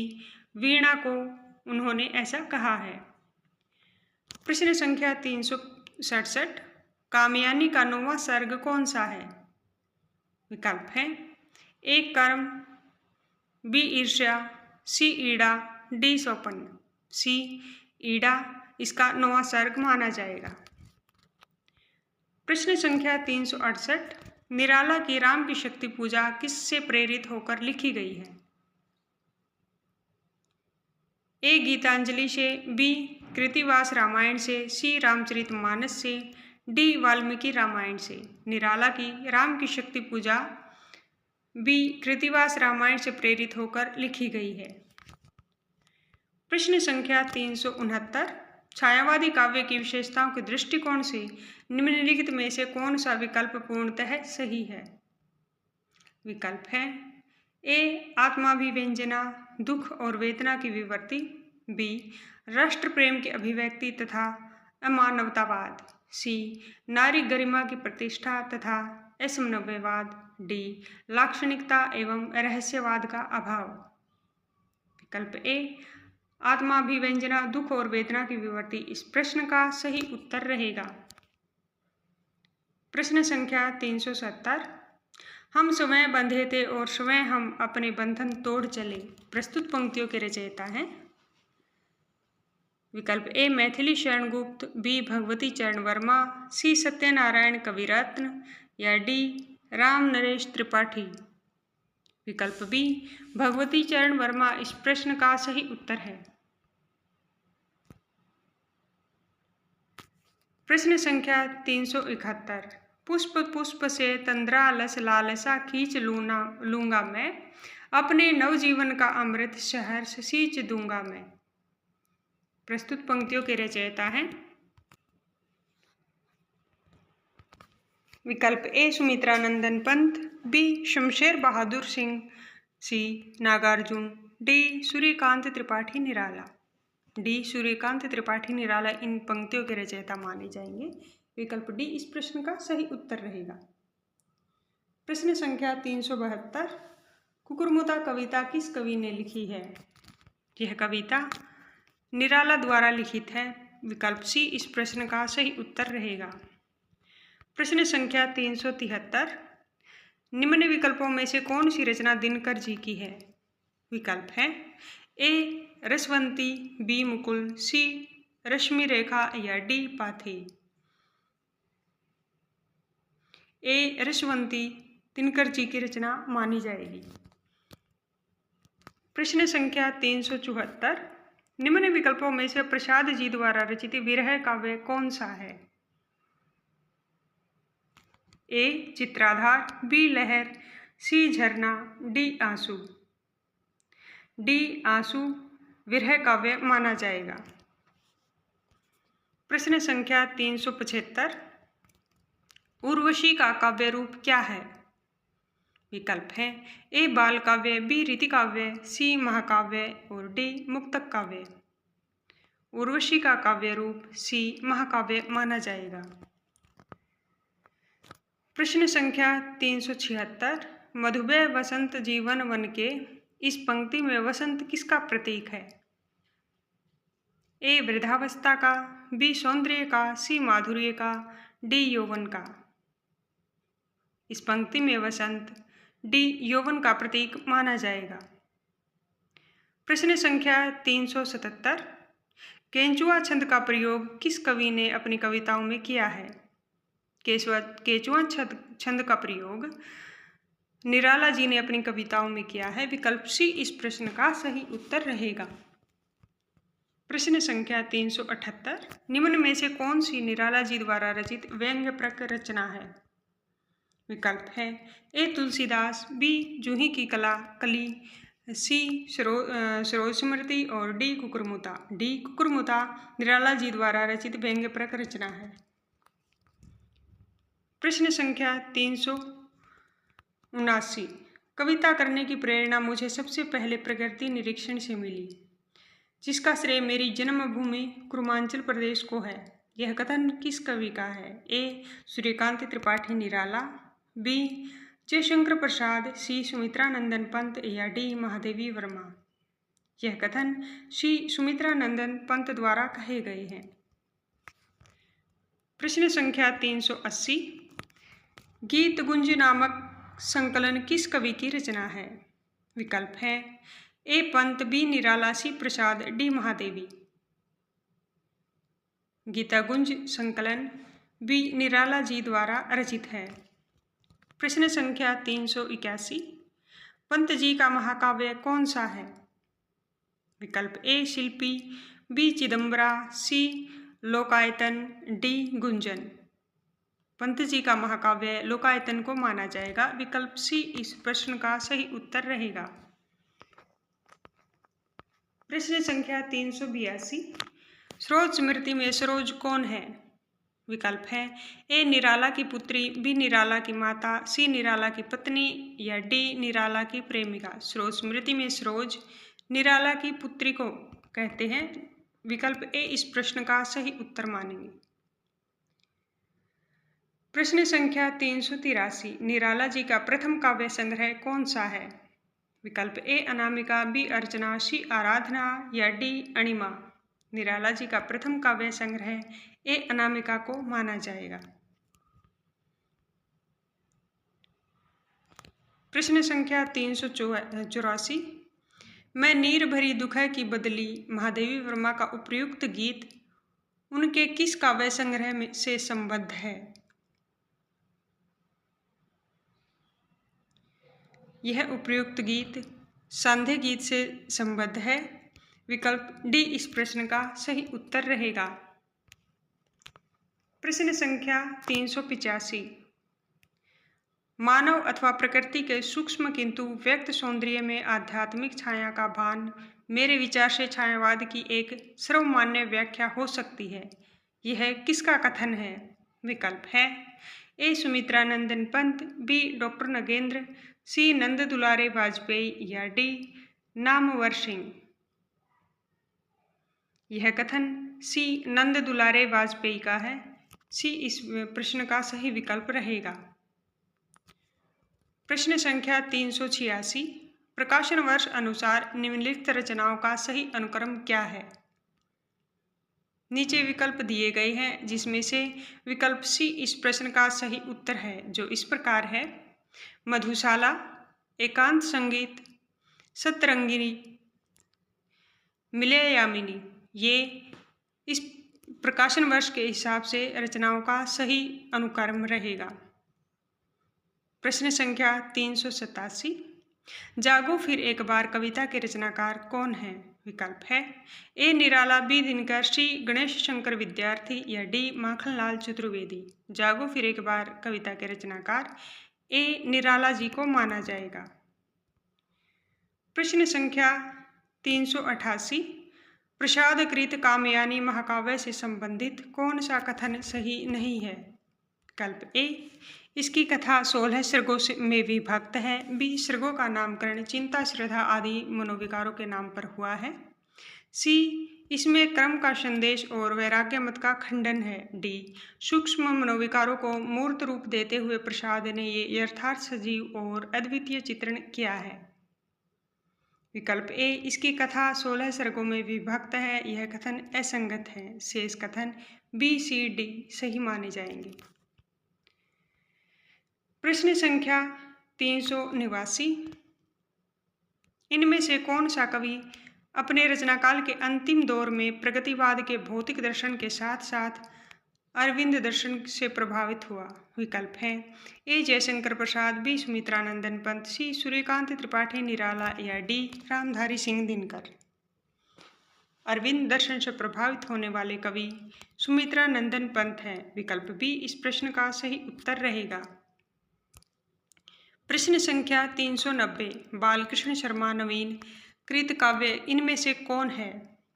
वीणा को उन्होंने ऐसा कहा है। प्रश्न संख्या 367। कामयानी का 9वां सर्ग कौन सा है? विकल्प है ए. कर्म, बी. ईर्ष्या, सी. ईड़ा, डी. सौपन। सी ईड़ा इसका 9वां सर्ग माना जाएगा। प्रश्न संख्या 368। निराला की राम की शक्ति पूजा किससे प्रेरित होकर लिखी गई है? ए. गीतांजलि से, बी. कृतिवास रामायण से, सी. रामचरितमानस से, डी. वाल्मीकि रामायण से। निराला की राम की शक्ति पूजा बी. कृतिवास रामायण से प्रेरित होकर लिखी गई है। प्रश्न संख्या 369। छायावादी काव्य की विशेषताओं के दृष्टिकोण से निम्नलिखित में से कौन सा विकल्प पूर्णतः सही है? विकल्प है ए. आत्माभिव्यंजना, दुख और वेदना की विवृत्ति, बी. राष्ट्र प्रेम की अभिव्यक्ति तथा अमानवतावाद, सी. नारी गरिमा की प्रतिष्ठा तथा असमन्वयवाद, डी. लाक्षणिकता एवं रहस्यवाद का अभाव। विकल्प ए. आत्माभिव्यंजना, दुख और वेदना की विवृत्ति इस प्रश्न का सही उत्तर रहेगा। प्रश्न संख्या 370। हम स्वयं बंधे थे और स्वयं हम अपने बंधन तोड़ चले। प्रस्तुत पंक्तियों के रचयिता हैं। विकल्प ए. मैथिली शरण गुप्त, बी. भगवती चरण वर्मा, सी. सत्यनारायण कविरत्न या डी. राम नरेश त्रिपाठी। विकल्प बी. भगवती चरण वर्मा इस प्रश्न का सही उत्तर है। प्रश्न संख्या 371। पुष्प पुष्प से तंद्रा लस लालसा खींच लूंगा मैं, अपने नवजीवन का अमृत सहर्ष सींच दूंगा मैं। प्रस्तुत पंक्तियों के रचयिता हैं। विकल्प ए. सुमित्रा नंदन पंत, बी. शमशेर बहादुर सिंह, सी. नागार्जुन, डी. सूर्यकांत त्रिपाठी निराला। डी. सूर्यकांत त्रिपाठी निराला इन पंक्तियों के रचयिता माने जाएंगे। विकल्प डी इस प्रश्न का सही उत्तर रहेगा। प्रश्न संख्या 372। कुकुरमुता कविता किस कवि ने लिखी है? यह कविता निराला द्वारा लिखित है। विकल्प सी इस प्रश्न का सही उत्तर रहेगा। प्रश्न संख्या 373। निम्न विकल्पों में से कौन सी रचना दिनकर जी की है? विकल्प है ए. रसवंती, बी. मुकुल, सी. रश्मि रेखा या डी. पाथी। ए. रसवंती दिनकर जी की रचना मानी जाएगी। प्रश्न संख्या 374। निम्न विकल्पों में से प्रसाद जी द्वारा रचित विरह काव्य कौन सा है? ए. चित्राधार, बी. लहर, सी. झरना, डी. आंसू। डी. आंसू विरह काव्य माना जाएगा। प्रश्न संख्या 375। उर्वशी का काव्य रूप क्या है? विकल्प है ए. बाल काव्य, बी. रीति काव्य, सी. महाकाव्य और डी. मुक्तक काव्य। उर्वशी का काव्य रूप सी. महाकाव्य माना जाएगा। प्रश्न संख्या 376। मधुमेह वसंत जीवन वन के इस पंक्ति में वसंत किसका प्रतीक है? ए. वृद्धावस्था का, बी. सौंदर्य का, सी. माधुर्य का, डी. यौवन का। इस पंक्ति में वसंत डी. यौवन का प्रतीक माना जाएगा। प्रश्न संख्या 377। केंचुआ छंद का प्रयोग किस कवि ने अपनी कविताओं में किया है? केंचुआ छंद का प्रयोग निराला जी ने अपनी कविताओं में किया है। विकल्प सी इस प्रश्न का सही उत्तर रहेगा। प्रश्न संख्या 378, निम्न में से कौन सी निराला जी द्वारा रचित व्यंग्य प्रक रचना है? विकल्प है ए तुलसीदास, बी जूही की कली, सी सरोज स्मृति और डी कुकुरमुता। डी कुकुरमुता निराला जी द्वारा रचित व्यंग्य प्रक रचना है। प्रश्न संख्या 379, कविता करने की प्रेरणा मुझे सबसे पहले प्रकृति निरीक्षण से मिली, जिसका श्रेय मेरी जन्मभूमि कुरुमांचल प्रदेश को है। यह कथन किस कवि का है? ए सूर्यकांत त्रिपाठी निराला, बी जयशंकर प्रसाद, सी सुमित्रानंदन पंत या डी महादेवी वर्मा। यह कथन सी सुमित्रानंदन पंत द्वारा कहे गए हैं। प्रश्न संख्या 380, गीत गुंज नामक संकलन किस कवि की रचना है? विकल्प है ए पंत, बी निराला, सी प्रसाद, डी महादेवी। गीता गुंज संकलन बी निराला जी द्वारा रचित है। प्रश्न संख्या 381, पंत जी का महाकाव्य कौन सा है? विकल्प ए शिल्पी, बी चिदम्बरा, सी लोकायतन, डी गुंजन। पंत जी का महाकाव्य लोकायतन को माना जाएगा। विकल्प सी इस प्रश्न का सही उत्तर रहेगा। प्रश्न संख्या 382, सरोज स्मृति में सरोज कौन है? विकल्प है ए निराला की पुत्री, बी निराला की माता, सी निराला की पत्नी या डी निराला की प्रेमिका। सरोज स्मृति में सरोज निराला की पुत्री को कहते हैं। विकल्प ए इस प्रश्न का सही उत्तर मानेंगे। प्रश्न संख्या 383, निराला जी का प्रथम काव्य संग्रह कौन सा है? विकल्प ए अनामिका, बी अर्चना, सी आराधना या डी अणिमा। निराला जी का प्रथम काव्य संग्रह ए अनामिका को माना जाएगा। प्रश्न संख्या 384, मैं नीर भरी दुखै की बदली महादेवी वर्मा का उपयुक्त गीत उनके किस काव्य संग्रह में से संबद्ध है? यह उपयुक्त गीत सांध्य गीत से संबद्ध है। विकल्प डी इस प्रश्न का सही उत्तर रहेगा। प्रश्न संख्या 385, मानव अथवा प्रकृति के सूक्ष्म किंतु व्यक्त सौंदर्य में आध्यात्मिक छाया का भान मेरे विचार से छायावाद की एक सर्वमान्य व्याख्या हो सकती है। यह किसका कथन है? विकल्प है ए सुमित्रानंदन पंत, बी डॉक्टर नगेंद्र, सी नंद दुलारे वाजपेयी या डी नामवर सिंह। यह कथन सी नंद दुलारे वाजपेयी का है। सी इस प्रश्न का सही विकल्प रहेगा। प्रश्न संख्या 386, प्रकाशन वर्ष अनुसार निम्नलिखित रचनाओं का सही अनुक्रम क्या है? नीचे विकल्प दिए गए हैं, जिसमें से विकल्प सी इस प्रश्न का सही उत्तर है, जो इस प्रकार है। मधुशाला, एकांत संगीत, सतरंगिनी, मिलयामिनी। ये इस प्रकाशन वर्ष के हिसाब से रचनाओं का सही अनुक्रम रहेगा। प्रश्न संख्या 387, जागो फिर एक बार कविता के रचनाकार कौन है? विकल्प है ए निराला, बी दिनकर, सी गणेश शंकर विद्यार्थी या डी माखनलाल चतुर्वेदी। जागो फिर एक बार कविता के रचनाकार ए निराला जी को माना जाएगा। प्रश्न संख्या 388, प्रसादकृत कामयानी महाकाव्य से संबंधित कौन सा कथन सही नहीं है? विकल्प ए इसकी कथा 16 सर्गों में विभक्त है, बी सर्गों का नामकरण चिंता, श्रद्धा आदि मनोविकारों के नाम पर हुआ है, सी इसमें क्रम का संदेश और वैराग्य मत का खंडन है, डी सूक्ष्म मनोविकारों को मूर्त रूप देते हुए प्रसाद ने ये यथार्थ सजीव और अद्वितीय चित्रण किया है। विकल्प ए इसकी कथा 16 सर्गों में विभक्त है। यह कथन असंगत है। शेष कथन बी, सी, डी सही माने जाएंगे। प्रश्न संख्या 389, इनमें से कौन सा कवि अपने रचनाकाल के अंतिम दौर में प्रगतिवाद के भौतिक दर्शन के साथ साथ अरविंद दर्शन से प्रभावित हुआ? विकल्प है ए जयशंकर प्रसाद, बी सुमित्रानंदन पंत, सी सूर्यकांत त्रिपाठी निराला या डी रामधारी सिंह दिनकर। अरविंद दर्शन से प्रभावित होने वाले कवि सुमित्रा नंदन पंत हैं। विकल्प बी इस प्रश्न का सही उत्तर रहेगा। प्रश्न संख्या 390 बालकृष्ण शर्मा नवीन कृत काव्य इनमें से कौन है?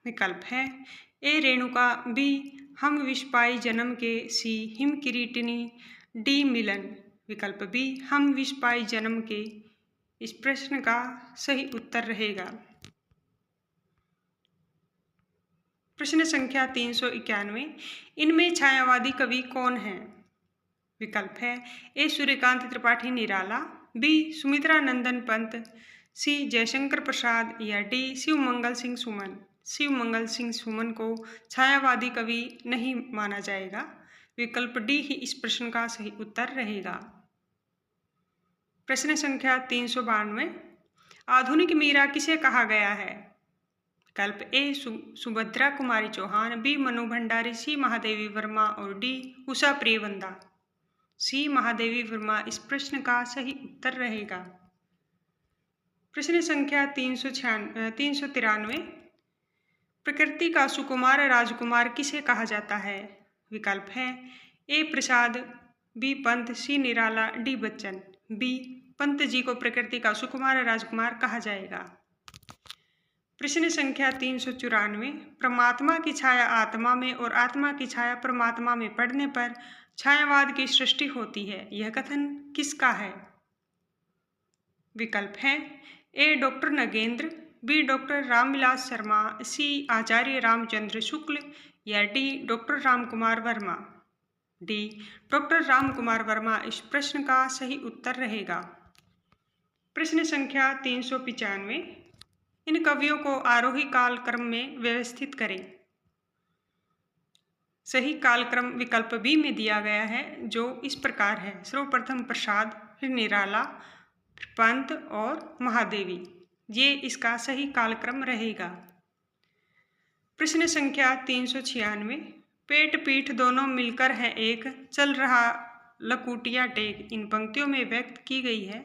विकल्प है ए रेणुका, बी हम विषपाई जन्म के, सी हिम किरीटिनी, डी मिलन। विकल्प बी हम विषपाई जन्म के इस प्रश्न का सही उत्तर रहेगा। प्रश्न संख्या 391 इनमें छायावादी कवि कौन है? विकल्प है ए सूर्यकांत त्रिपाठी निराला, बी सुमित्रा नंदन पंत, सी जयशंकर प्रसाद या डी शिवमंगल सिंह सुमन। शिवमंगल सिंह सुमन को छायावादी कवि नहीं माना जाएगा। विकल्प डी ही इस प्रश्न का सही उत्तर रहेगा। प्रश्न संख्या 392 आधुनिक मीरा किसे कहा गया है? विकल्प ए सुभद्रा कुमारी चौहान, बी मनु भंडारी, सी महादेवी वर्मा और डी उषा प्रियवंदा। सी महादेवी वर्मा इस प्रश्न का सही उत्तर रहेगा। प्रश्न संख्या 393 प्रकृति का सुकुमार राजकुमार किसे कहा जाता है? विकल्प है ए प्रसाद, बी पंत, सी निराला, डी बच्चन। बी पंत जी को प्रकृति का सुकुमार राजकुमार कहा जाएगा। प्रश्न संख्या 394 परमात्मा की छाया आत्मा में और आत्मा की छाया परमात्मा में पड़ने पर छायावाद की सृष्टि होती है, यह कथन किसका है? विकल्प है A doctor Nagendra, B doctor Ramvilas Sharma, C Acharya Ramchandra Shukla या D doctor Ramkumar Verma. D doctor Ramkumar Verma इस प्रश्न का सही उत्तर रहेगा। प्रश्न संख्या 395 इन कवियों को आरोही काल क्रम में व्यवस्थित करें। सही कालक्रम विकल्प बी में दिया गया है जो इस प्रकार है सर्वप्रथम प्रसाद, फिर निराला, फिर पंत और महादेवी। ये इसका सही कालक्रम रहेगा। प्रश्न संख्या 396 पेट पीठ दोनों मिलकर है एक, चल रहा लकुटिया टेक इन पंक्तियों में व्यक्त की गई है।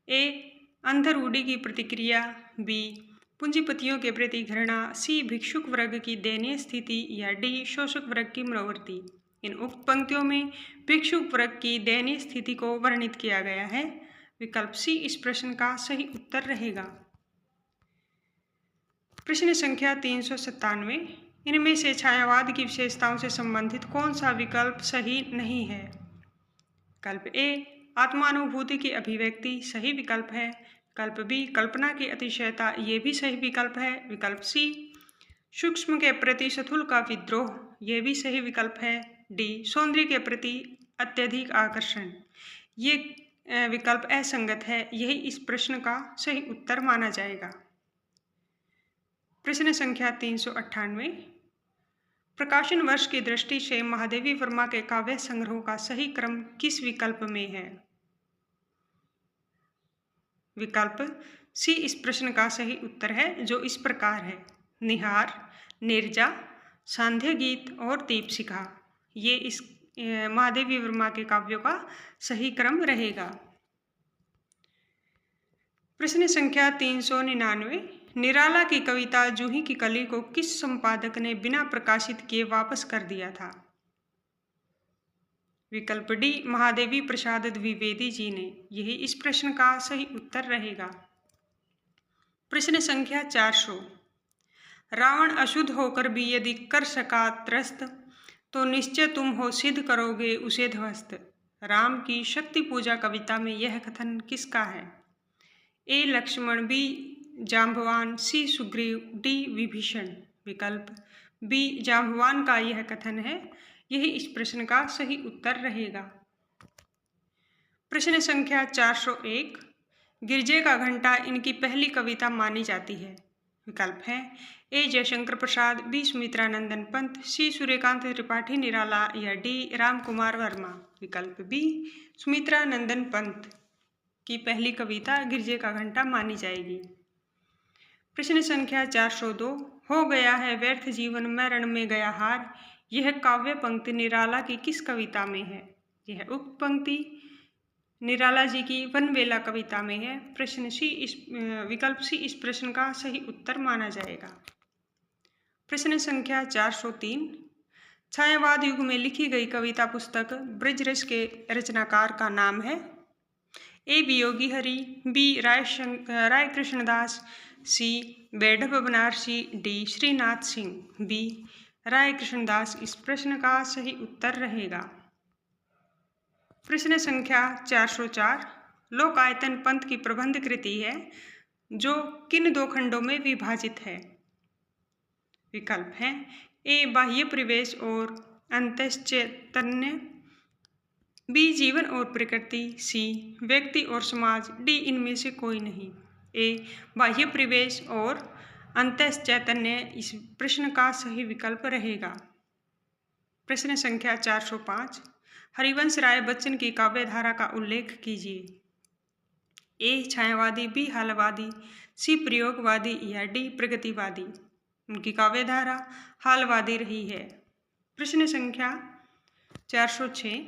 ए अंधरूढ़ी की प्रतिक्रिया, बी पूंजीपतियों के प्रति घृणा, सी भिक्षुक वर्ग की दयनीय स्थिति या डी शोषक वर्ग की मनोवृत्ति। इन उक्त पंक्तियों में भिक्षुक वर्ग की दयनीय स्थिति को वर्णित किया गया है। विकल्प सी इस प्रश्न का सही उत्तर रहेगा। प्रश्न संख्या 397 इनमें से छायावाद की विशेषताओं से संबंधित कौन सा विकल्प सही नहीं है? विकल्प ए आत्मानुभूति की अभिव्यक्ति सही विकल्प है। विकल्प बी कल्पना की अतिशयता ये भी सही विकल्प है। विकल्प सी सूक्ष्म के प्रति स्थूल का विद्रोह ये भी सही विकल्प है। डी सौंदर्य के प्रति अत्यधिक आकर्षण ये विकल्प असंगत है, यही इस प्रश्न का सही उत्तर माना जाएगा। प्रश्न संख्या 398 प्रकाशन वर्ष की दृष्टि से महादेवी वर्मा के काव्य संग्रह का सही क्रम किस विकल्प में है? विकल्प सी इस प्रश्न का सही उत्तर है जो इस प्रकार है निहार, नीरजा, सांध्य गीत और दीपशिखा। ये इस महादेवी वर्मा के काव्यों का सही क्रम रहेगा। प्रश्न संख्या 399 निराला की कविता जूही की कली को किस संपादक ने बिना प्रकाशित किए वापस कर दिया था? विकल्प डी महादेवी प्रसाद द्विवेदी जी ने। यही इस प्रश्न का सही उत्तर रहेगा। प्रश्न संख्या 400 रावण अशुद्ध होकर भी यदि कर सका त्रस्त तो निश्चय तुम हो सिद्ध करोगे उसे ध्वस्त। राम की शक्ति पूजा कविता में यह कथन किसका है? ए लक्ष्मण, बी जाम्बवान, सी सुग्रीव, डी विभीषण। विकल्प बी जाम्बवान का यह कथन है, यही इस प्रश्न का सही उत्तर रहेगा। प्रश्न संख्या 401 गिरजे का घंटा इनकी पहली कविता मानी जाती है। विकल्प है ए जयशंकर प्रसाद, बी सुमित्रा नंदन पंत, सी सूर्यकांत त्रिपाठी निराला या डी रामकुमार वर्मा। विकल्प बी सुमित्रा नंदन पंत की पहली कविता गिरजे का घंटा मानी जाएगी। प्रश्न संख्या 402 हो गया है व्यर्थ जीवन में रण में गया हार यह काव्य पंक्ति निराला की किस कविता में है? यह उक्त पंक्ति निराला जी की वनवेला कविता में है। प्रश्न सी विकल्प सी इस प्रश्न का सही उत्तर माना जाएगा। प्रश्न संख्या 403, छायावाद युग में लिखी गई कविता पुस्तक ब्रजरस के रचनाकार का नाम है। ए वियोगी हरि, बी राय कृष्णदास, सी वैभव बनारसी, डी श्रीनाथ सिंह। बी राय कृष्णदास इस प्रश्न का सही उत्तर रहेगा। प्रश्न संख्या 404, लोकायतन पंथ की प्रबंध कृति है जो किन दो खंडों में विभाजित है? विकल्प हैं ए बाह्य परिवेश और अंतश्चैतन्य, बी जीवन और प्रकृति, सी व्यक्ति और समाज, डी इनमें से कोई नहीं। ए बाह्य परिवेश और अंतश्चैतन्य इस प्रश्न का सही विकल्प रहेगा। प्रश्न संख्या 405, हरिवंश राय बच्चन की काव्यधारा का उल्लेख कीजिए। ए छायावादी, बी हालवादी, सी प्रयोगवादी या डी प्रगतिवादी। उनकी काव्यधारा हालवादी रही है। प्रश्न संख्या 406,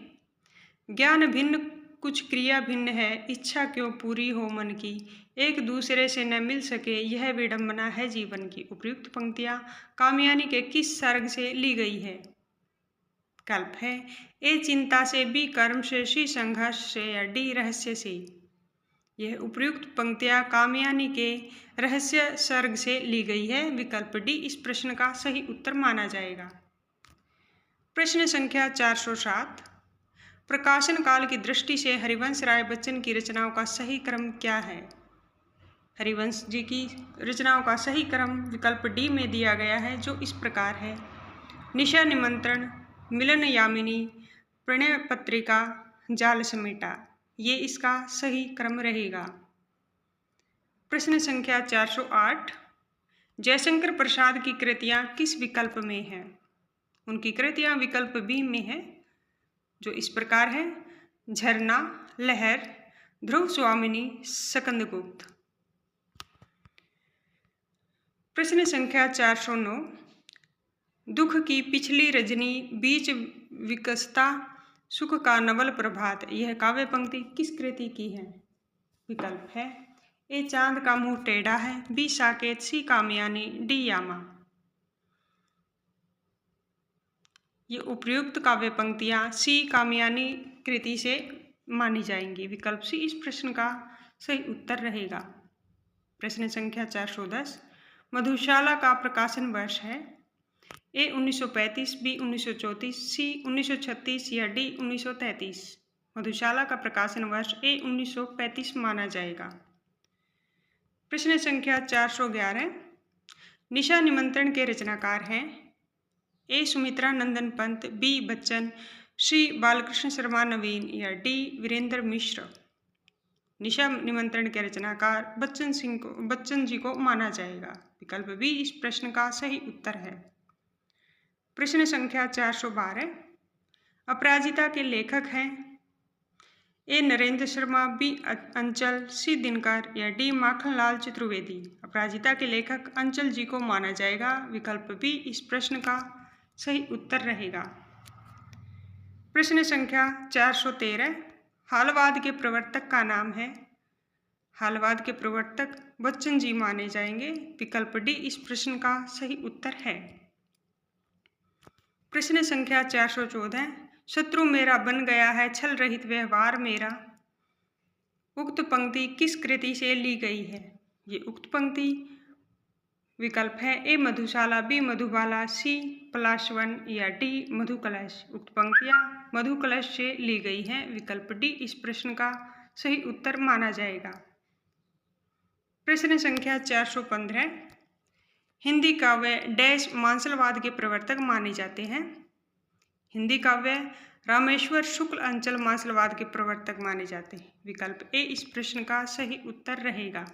ज्ञान भिन्न कुछ क्रिया भिन्न है, इच्छा क्यों पूरी हो मन की, एक दूसरे से न मिल सके यह विडंबना है जीवन की। उपर्युक्त पंक्तियां कामयानी के किस सर्ग से ली गई है? विकल्प है ए चिंता से, बी कर्म से, सी संघर्ष से या डी रहस्य से। यह उपर्युक्त पंक्तियां कामयानी के रहस्य सर्ग से ली गई है। विकल्प डी इस प्रश्न का सही उत्तर माना जाएगा। प्रश्न संख्या 407, प्रकाशन काल की दृष्टि से हरिवंश राय बच्चन की रचनाओं का सही क्रम क्या है? हरिवंश जी की रचनाओं का सही क्रम विकल्प डी में दिया गया है, जो इस प्रकार है। निशा निमंत्रण, मिलन यामिनी, प्रणय पत्रिका, जाल समेटा। ये इसका सही क्रम रहेगा। प्रश्न संख्या 408, जयशंकर प्रसाद की कृतियां किस विकल्प में हैं? उनकी कृतियां विकल्प बी में है, जो इस प्रकार है। झरना, लहर, ध्रुव स्वामिनी, सकंदगुप्त। प्रश्न संख्या 409, दुख की पिछली रजनी, बीच विकसता सुख का नवल प्रभात, यह काव्य पंक्ति किस कृति की है? विकल्प है ए चांद का मुंह टेढ़ा है, बी साकेत, सी कामयानी, डी यामा। ये उपर्युक्त काव्य पंक्तियां सी कामयानी कृति से मानी जाएंगी। विकल्प सी इस प्रश्न का सही उत्तर रहेगा। प्रश्न संख्या 410, मधुशाला का प्रकाशन वर्ष है। ए 1935, बी 1934, सी 1936 या डी 1933। मधुशाला का प्रकाशन वर्ष ए 1935 माना जाएगा। प्रश्न संख्या 411, निशा निमंत्रण के रचनाकार हैं। ए सुमित्रा नंदन पंत, बी बच्चन, सी बालकृष्ण शर्मा नवीन या डी वीरेंद्र मिश्र। निशा निमंत्रण के रचनाकार बच्चन जी को माना जाएगा। विकल्प बी इस प्रश्न का सही उत्तर है। प्रश्न संख्या 412, अपराजिता के लेखक हैं। ए नरेंद्र शर्मा, बी अंचल, सी दिनकर या डी माखनलाल चतुर्वेदी। अपराजिता के लेखक अंचल जी को माना जाएगा। विकल्प बी इस प्रश्न का सही उत्तर रहेगा। प्रश्न संख्या 413, हालवाद के प्रवर्तक का नाम है। हालवाद के प्रवर्तक बच्चन जी माने जाएंगे। विकल्प डी इस प्रश्न का सही उत्तर है। प्रश्न संख्या 414, शत्रु मेरा बन गया है, छल रहित व्यवहार मेरा। उक्त पंक्ति किस कृति से ली गई है? ये उक्त पंक्ति विकल्प है ए मधुशाला, बी मधुबाला, सी पलाशवन या डी मधुकलश। उक्त पंक्तियां मधुकलश से ली गई हैं। विकल्प डी इस प्रश्न का सही उत्तर माना जाएगा। प्रश्न संख्या 415, हिंदी काव्य डैश मांसलवाद के प्रवर्तक माने जाते हैं। हिंदी काव्य रामेश्वर शुक्ल अंचल मांसलवाद के प्रवर्तक माने जाते हैं। विकल्प ए इस प्रश्न का सही उत्तर रहेगा।